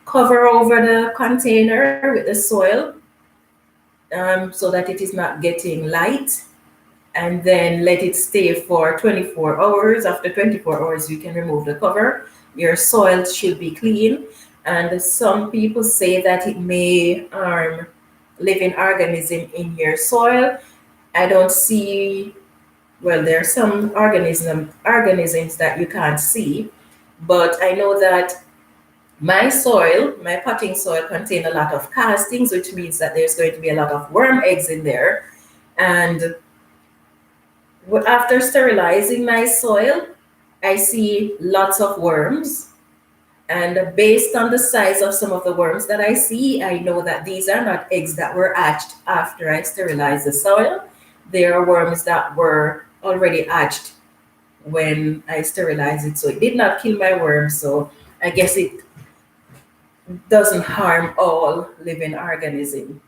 Cover over the container with the soil so that it is not getting light, and then let it stay for 24 hours. After 24 hours, you can remove the cover. Your soil should be clean. And some people say that it may harm living organism in your soil. I don't see, well, there are some organisms that you can't see, but I know that my potting soil contain a lot of castings, which means that there's going to be a lot of worm eggs in there. And after sterilizing my soil, I see lots of worms. And based on the size of some of the worms that I see, I know that these are not eggs that were hatched after I sterilized the soil. They are worms that were already hatched when I sterilized it. So it did not kill my worms. So I guess it doesn't harm all living organisms.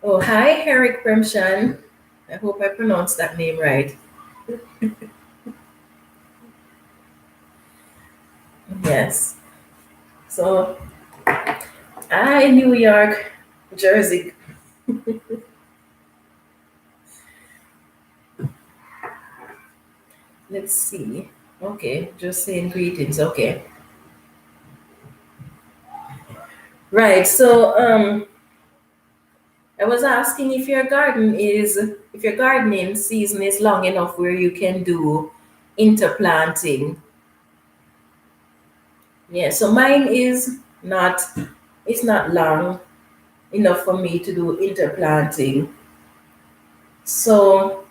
Oh, hi, Eric Premshan. I hope I pronounced that name right. Yes. So, hi, New York, Jersey. Let's see. Okay, just saying greetings. Okay. Right. So, I was asking if your gardening season is long enough where you can do interplanting. Yeah. So mine is not. It's not long enough for me to do interplanting. So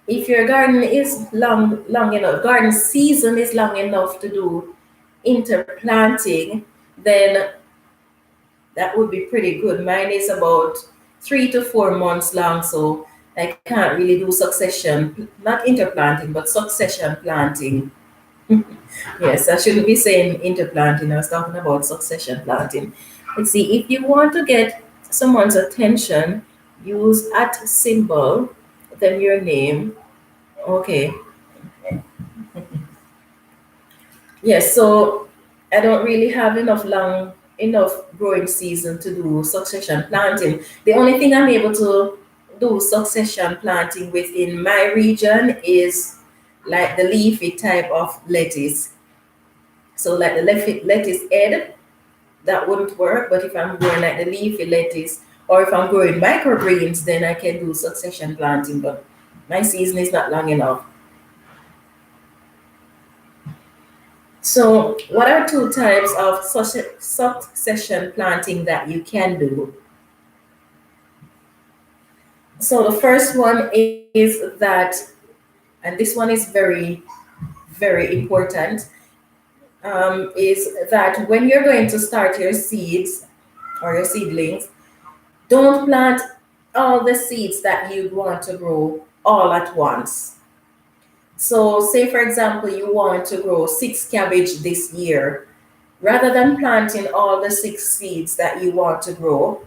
if your garden is long enough, garden season is long enough to do interplanting, then that would be pretty good. Mine is about 3 to 4 months long, so I can't really do succession, not interplanting, but succession planting. Yes, I shouldn't be saying interplanting. I was talking about succession planting. Let's see, if you want to get someone's attention, use at symbol, then your name. Okay. Yes, so I don't really have enough growing season to do succession planting. The only thing I'm able to do succession planting within my region is like the leafy type of lettuce. So like the lettuce head, that wouldn't work. But if I'm growing like the leafy lettuce or if I'm growing microgreens, then I can do succession planting. But my season is not long enough. So, what are two types of succession planting that you can do? So, the first one is that, and this one is very important, is that when you're going to start your seeds or your seedlings, don't plant all the seeds that you want to grow all at once. So, say for example, you want to grow 6 cabbage this year. Rather than planting all the 6 seeds that you want to grow,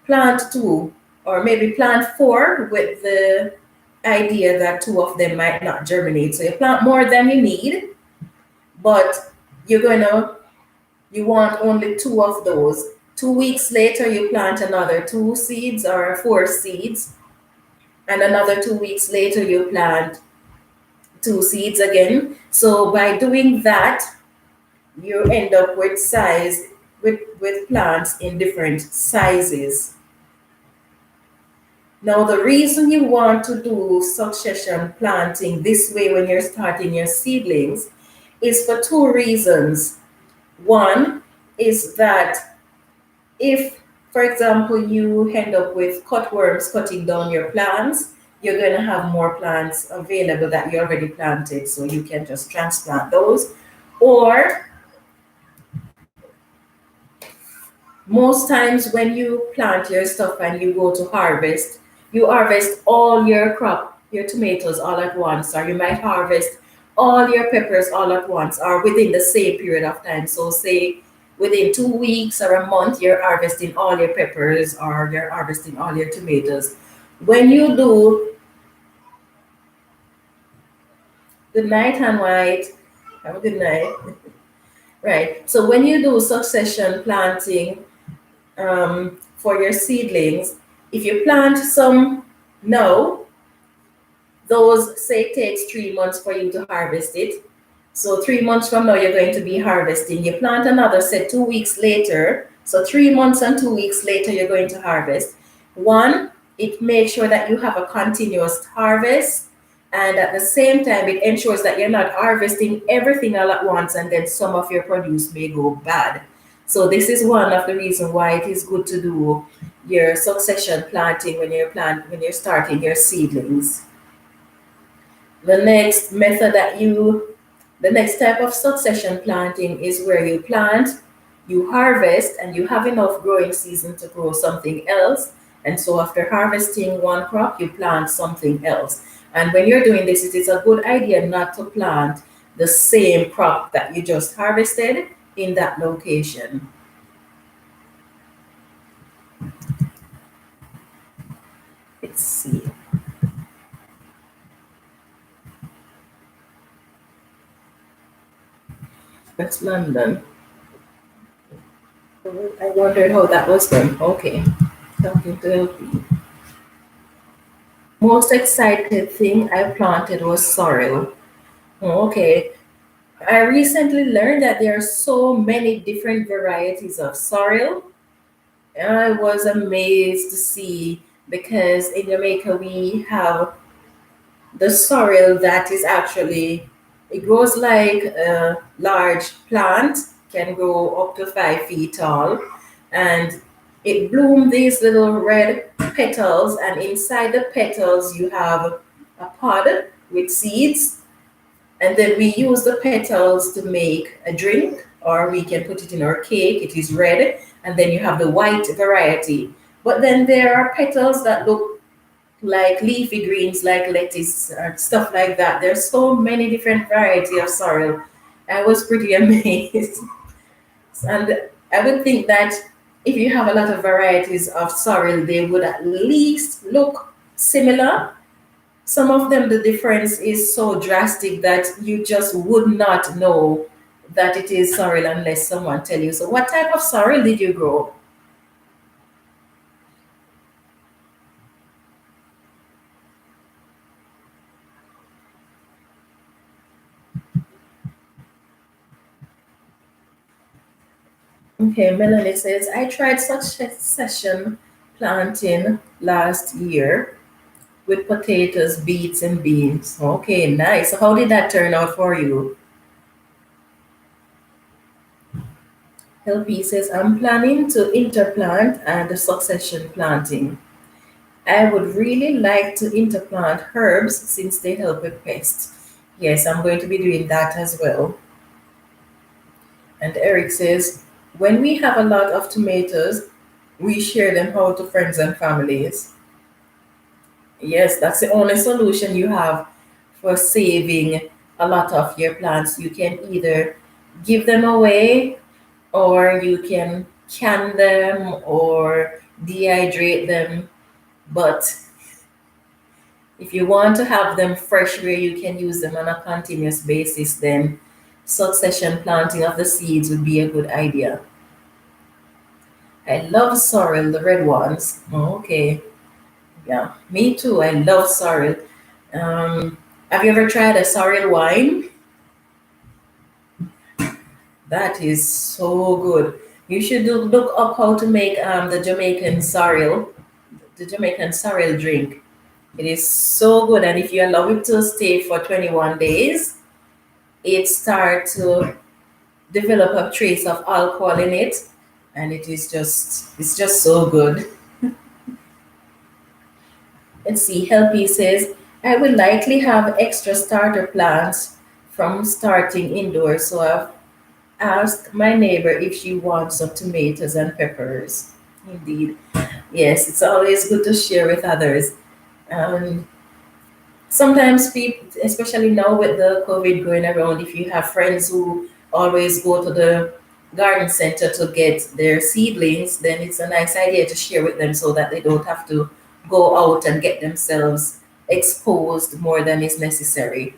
plant two, or maybe plant four with the idea that two of them might not germinate. So you plant more than you need, but you're gonna you want only two of those. 2 weeks later, you plant another 2 seeds or 4 seeds, and another 2 weeks later, you plant 2 seeds again. So by doing that, you end up with with plants in different sizes. Now, the reason you want to do succession planting this way when you're starting your seedlings is for two reasons. One is that if, for example, you end up with cutworms cutting down your plants, you're going to have more plants available that you already planted, so you can just transplant those. Or most times when you plant your stuff and you go to harvest, you harvest all your crop, your tomatoes all at once, or you might harvest all your peppers all at once, or within the same period of time. So, say within 2 weeks or a month, you're harvesting all your peppers or you're harvesting all your tomatoes. When you do good night and white, have a good night. Right. So, when you do succession planting, for your seedlings, if you plant some now, those say it takes 3 months for you to harvest it. So 3 months from now, you're going to be harvesting. You plant another, say 2 weeks later. So 3 months and 2 weeks later, you're going to harvest. One, it makes sure that you have a continuous harvest. And at the same time, it ensures that you're not harvesting everything all at once and then some of your produce may go bad. So this is one of the reasons why it is good to do your succession planting when you're starting your seedlings. The next method that you the next type of succession planting is where you plant, you harvest, and you have enough growing season to grow something else. And so after harvesting one crop, you plant something else. And when you're doing this, it is a good idea not to plant the same crop that you just harvested in that location. Let's see. That's London. I wondered how that was done. Okay. Talking to LP. Most excited thing I planted was sorrel. Oh, okay. I recently learned that there are so many different varieties of sorrel. I was amazed to see because in Jamaica we have the sorrel that is actually it grows like a large plant, can grow up to 5 feet tall, and it blooms these little red petals, and inside the petals you have a pod with seeds, and then we use the petals to make a drink, or we can put it in our cake. It is red, and then you have the white variety. But then there are petals that look like leafy greens, like lettuce or stuff like that. There's so many different variety of sorrel. I was pretty amazed. And I would think that if you have a lot of varieties of sorrel, they would at least look similar. Some of them, the difference is so drastic that you just would not know that it is sorrel unless someone tell you. So what type of sorrel did you grow? Okay, Melanie says, I tried succession planting last year with potatoes, beets, and beans. Okay, nice. So how did that turn out for you? LP says, I'm planning to interplant and succession planting. I would really like to interplant herbs since they help with pests. Yes, I'm going to be doing that as well. And Eric says, when we have a lot of tomatoes, we share them out to friends and families. Yes, that's the only solution you have for saving a lot of your plants. You can either give them away, or you can them or dehydrate them. But if you want to have them fresh where you can use them on a continuous basis, then succession planting of the seeds would be a good idea. I love sorrel, the red ones. Oh, okay. Yeah, me too. I love sorrel. Um, have you ever tried a sorrel wine? That is so good. You should look up how to make the Jamaican sorrel drink. It is so good, and if you allow it to stay for 21 days, it starts to develop a trace of alcohol in it, and it's just so good. Let's see, Helpy says, I will likely have extra starter plants from starting indoors, so I've asked my neighbor if she wants some tomatoes and peppers. Indeed. Yes, it's always good to share with others. Um, Sometimes people, especially now with the COVID going around, if you have friends who always go to the garden center to get their seedlings, then it's a nice idea to share with them so that they don't have to go out and get themselves exposed more than is necessary.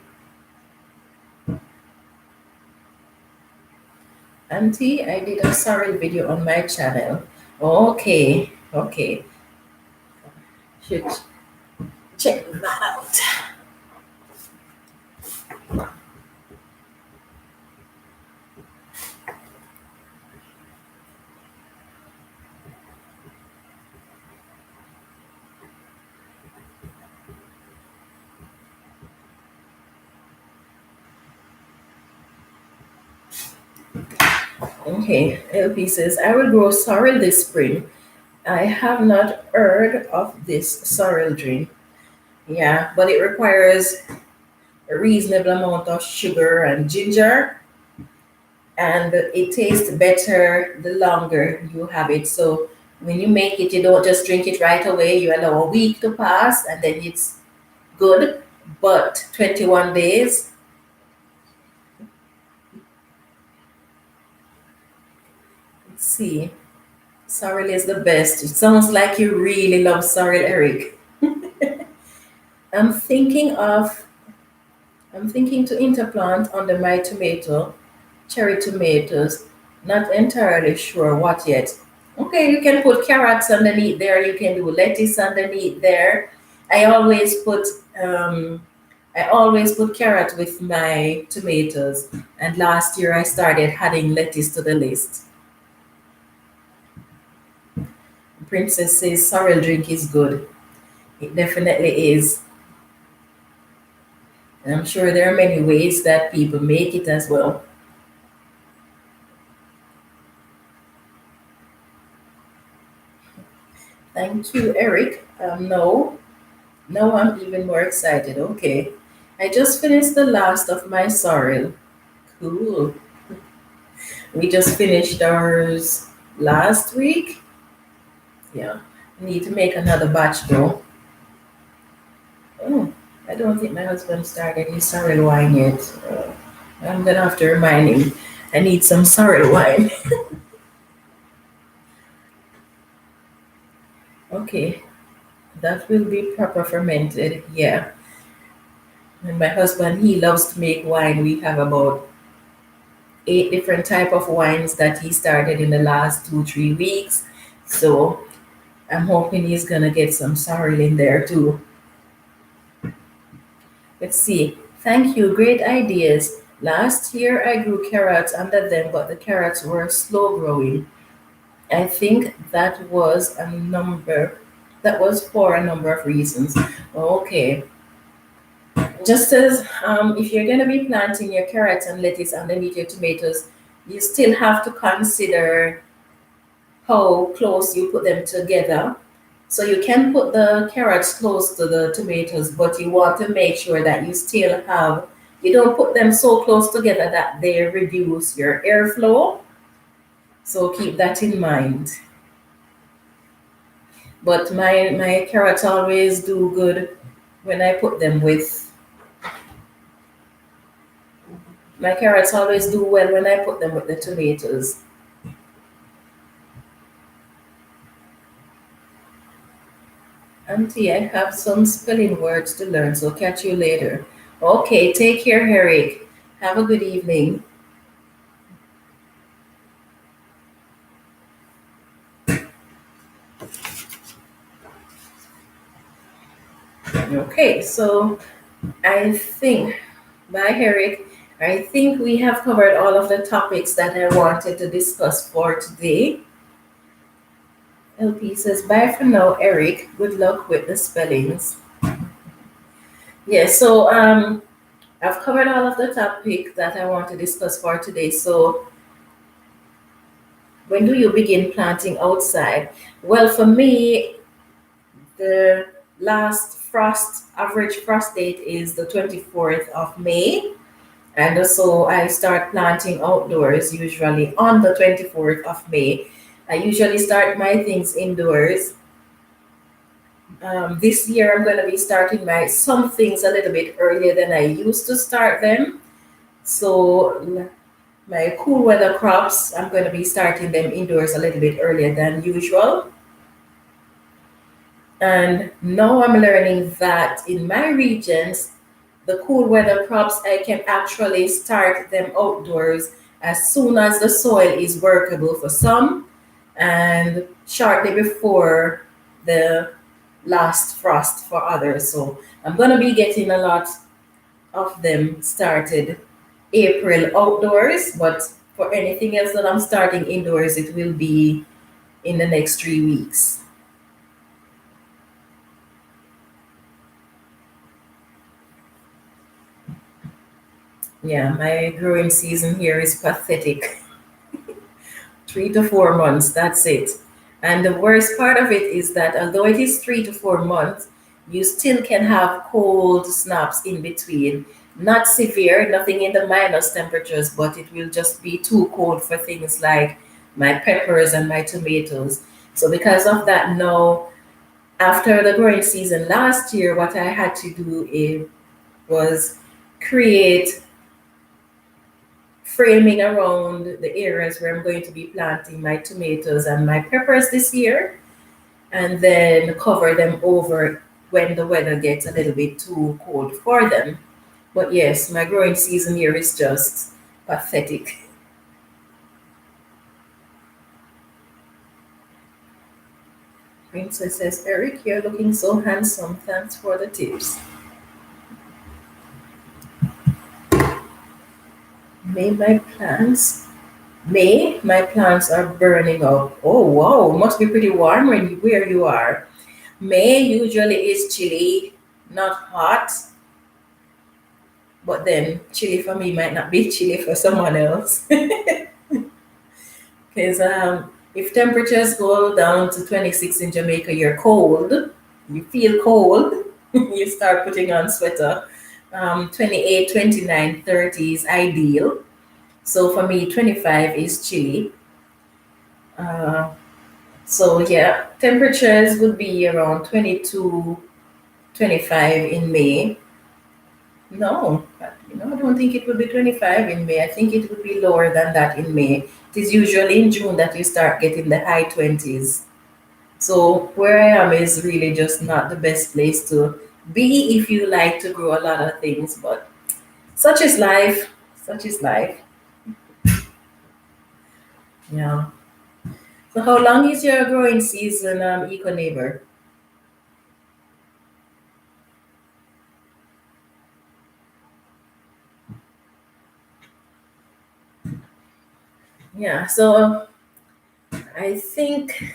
Auntie, I did a sorry video on my channel. Okay, okay. Should check that out. Okay, LP says, I will grow sorrel this spring. I have not heard of this sorrel drink. Yeah, but it requires a reasonable amount of sugar and ginger, and it tastes better the longer you have it. So when you make it, you don't just drink it right away. You allow a week to pass, and then it's good. But 21 days, let's see. Sorrel is the best. It sounds like you really love sorrel, Eric. I'm thinking of I'm thinking to interplant under my cherry tomatoes. Not entirely sure what yet. Okay, you can put carrots underneath there. You can do lettuce underneath there. I always put um, I always put carrot with my tomatoes. And last year I started adding lettuce to the list. Princess says sorrel drink is good. It definitely is. And I'm sure there are many ways that people make it as well. Thank you, Eric. No, now I'm even more excited. Okay. I just finished the last of my sorrel. Cool. We just finished ours last week. Yeah. I need to make another batch though. Oh, I don't think my husband started his sorrel wine yet. I'm gonna have to remind him. I need some sorrel wine. Okay, that will be proper fermented. Yeah. And my husband, he loves to make wine. We have about 8 different type of wines that he started in the last 2 3 weeks. So I'm hoping he's gonna get some sorrel in there too. Let's see. Thank you. Great ideas. Last year I grew carrots under them, but the carrots were slow growing. I think that was for a number of reasons. Okay. Just as if you're going to be planting your carrots and lettuce underneath your tomatoes, you still have to consider how close you put them together. So you can put the carrots close to the tomatoes, but you want to make sure that you don't put them so close together that they reduce your airflow. So keep that in mind. But my carrots always do good when I put them with my carrots always do well when I put them with the tomatoes. Auntie, I have some spelling words to learn, so catch you later. Okay, take care, Eric. Have a good evening. Okay, so I think, bye, Eric. I think we have covered all of the topics that I wanted to discuss for today. LP says, bye for now, Eric. Good luck with the spellings. Yes, so I've covered all of the topics that I want to discuss for today. So when do you begin planting outside? Well, for me, the average frost date is the 24th of May. And so I start planting outdoors usually on the 24th of May. I usually start my things indoors. This year I'm going to be starting some things a little bit earlier than I used to start them. So my cool weather crops, I'm going to be starting them indoors a little bit earlier than usual. And now I'm learning that in my regions, the cool weather crops, I can actually start them outdoors as soon as the soil is workable for some and shortly before the last frost for others. So I'm going to be getting a lot of them started April outdoors, but for anything else that I'm starting indoors, it will be in the next 3 weeks. Yeah, my growing season here is pathetic. 3 to 4 months, that's it. And the worst part of it is that although it is 3 to 4 months, you still can have cold snaps in between. Not severe, nothing in the minus temperatures, but it will just be too cold for things like my peppers and my tomatoes. So because of that, now after the growing season last year, what I had to do was create framing around the areas where I'm going to be planting my tomatoes and my peppers this year, and then cover them over when the weather gets a little bit too cold for them. But yes, my growing season here is just pathetic. Princess says, Eric, you're looking so handsome. Thanks for the tips. May my plants May, my plants are burning up. Oh wow, must be pretty warm where you are. May usually is chilly, not hot, but then chilly for me might not be chilly for someone else. Because if temperatures go down to 26 in Jamaica, you're cold. You feel cold. You start putting on sweater. 28, 29, 30 is ideal. So for me, 25 is chilly. Uh, so yeah, temperatures would be around 22, 25 in May. No, I don't think it would be 25 in May. I think it would be lower than that in May. It is usually in June that you start getting the high 20s. So where I am is really just not the best place to be if you like to grow a lot of things, but such is life. Such is life. Yeah. So how long is your growing season, Eco Neighbor? Yeah. So I think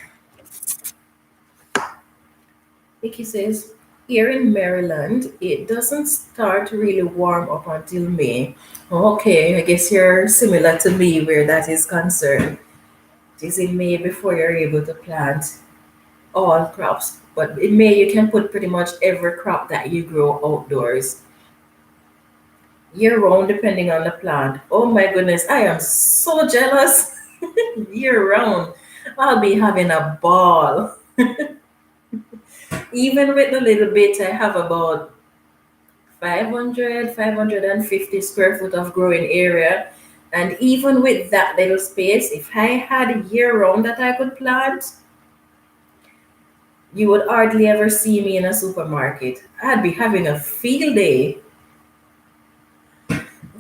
Vicky says here in Maryland, it doesn't start to really warm up until May. Okay, I guess you're similar to me where that is concerned. It is in May before you're able to plant all crops. But in May, you can put pretty much every crop that you grow outdoors year round, depending on the plant. Oh my goodness, I am so jealous. Year round, I'll be having a ball. Even with the little bit, I have about 500, 550 square foot of growing area. And even with that little space, if I had a year round that I could plant, you would hardly ever see me in a supermarket. I'd be having a field day.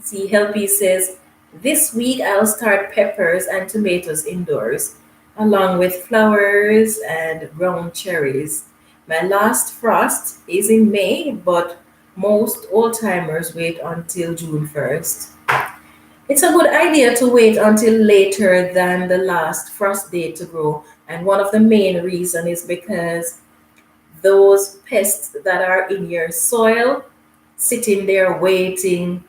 See, Helpy says, this week I'll start peppers and tomatoes indoors, along with flowers and ground cherries. My last frost is in May, but most old timers wait until June 1st. It's a good idea to wait until later than the last frost date to grow. And one of the main reasons is because those pests that are in your soil sitting there waiting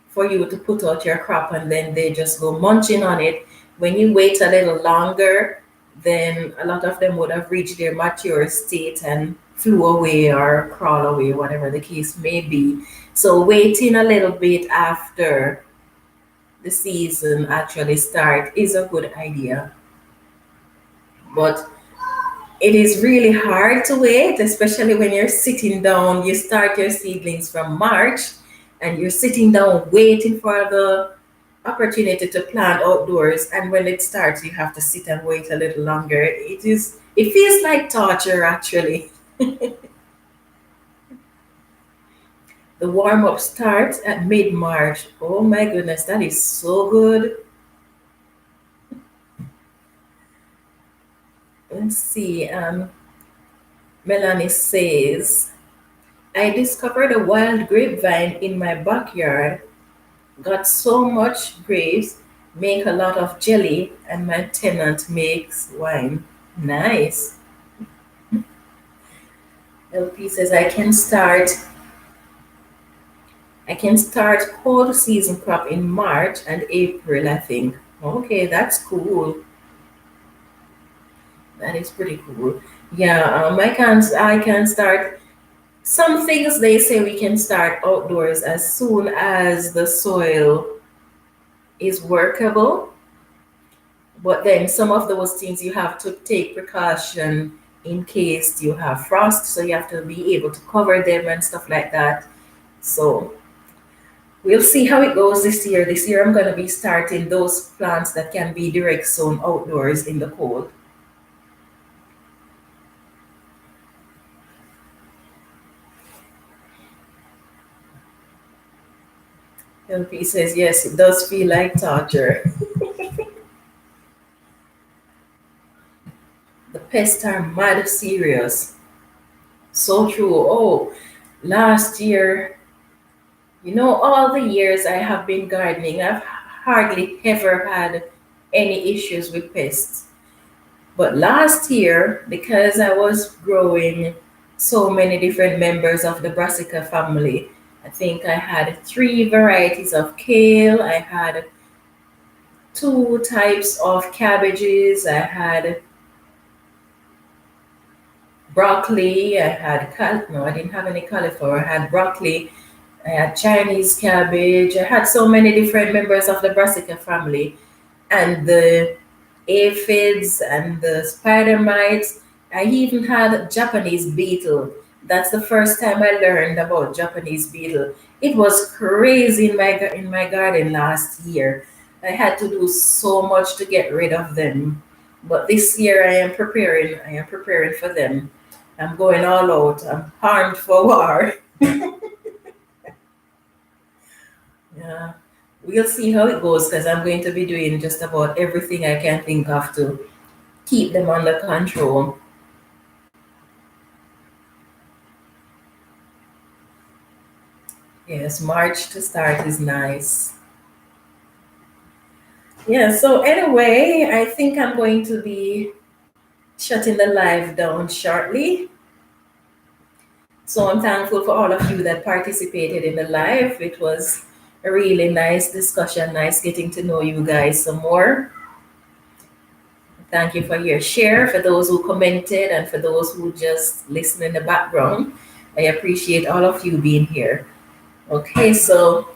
for you to put out your crop and then they just go munching on it. When you wait a little longer, then a lot of them would have reached their mature state and flew away or crawl away, whatever the case may be. So waiting a little bit after the season actually start is a good idea. But it is really hard to wait, especially when you're sitting down. You start your seedlings from March and you're sitting down waiting for the opportunity to plant outdoors. And when it starts, you have to sit and wait a little longer. It feels like torture actually. The warm up starts at mid March. Oh my goodness, that is so good. Let's see. Melanie says, I discovered a wild grapevine in my backyard. Got so much grapes, make a lot of jelly, and my tenant makes wine. Nice. LP says I can start cold season crop in March and April, I think. Okay, that's cool. That is pretty cool. Yeah, I can start some things they say we can start outdoors as soon as the soil is workable. But then some of those things you have to take precaution in case you have frost, so you have to be able to cover them and stuff like that. So we'll see how it goes this year. This year I'm going to be starting those plants that can be direct sown outdoors in the cold. LP says yes, it does feel like torture. The pests are mad serious. So true. Oh, last year, all the years I have been gardening, I've hardly ever had any issues with pests. But last year, because I was growing so many different members of the brassica family, I think I had three varieties of kale, I had two types of cabbages, I had broccoli, no, I didn't have any cauliflower, I had broccoli, I had Chinese cabbage, I had so many different members of the brassica family. And the aphids and the spider mites. I even had Japanese beetle. That's the first time I learned about Japanese beetle. It was crazy in my garden last year. I had to do so much to get rid of them. But this year I am preparing. I am preparing for them. I'm going all out. I'm armed for war. Yeah. we'll see how it goes because I'm going to be doing just about everything I can think of to keep them under control. Yes, March to start is nice. Yeah, so anyway, I think I'm going to be shutting the live down shortly. So I'm thankful for all of you that participated in the live. It was a really nice discussion, nice getting to know you guys some more. Thank you for your share, for those who commented, and for those who just listen in the background. I appreciate all of you being here. Okay, so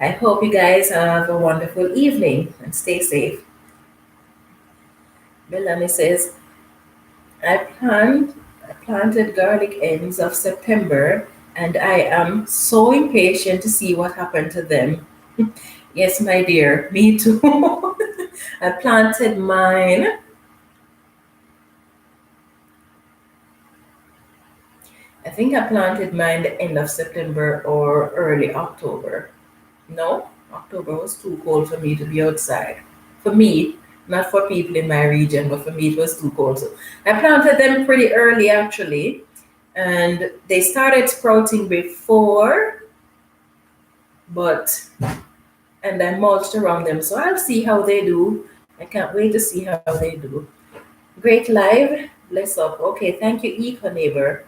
I hope you guys have a wonderful evening and stay safe. Melanie says, I planted garlic ends of September and I am so impatient to see what happened to them. Yes, my dear, me too. I planted mine. I think I planted mine the end of September or early October. No, October was too cold for me to be outside. For me, not for people in my region, but for me it was too cold. So I planted them pretty early actually, and they started sprouting before, but and I mulched around them. So I'll see how they do. I can't wait to see how they do. Great live. Bless up. Okay, thank you, Eco Neighbor.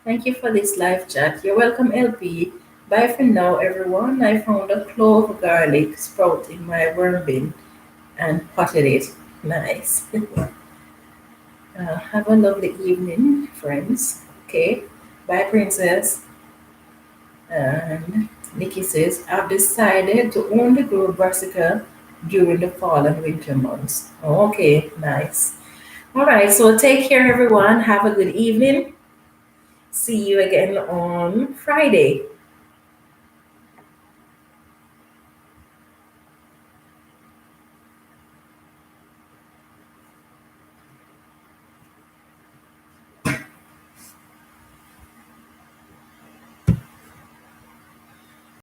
Thank you for this live chat. You're welcome, LP. Bye for now, everyone. I found a clove of garlic sprout in my worm bin and potted it. Nice. Have a lovely evening, friends. Okay. Bye, Princess. And Nikki says, I've decided to only grow brassica during the fall and winter months. Okay, nice. All right, so take care, everyone. Have a good evening. See you again on Friday.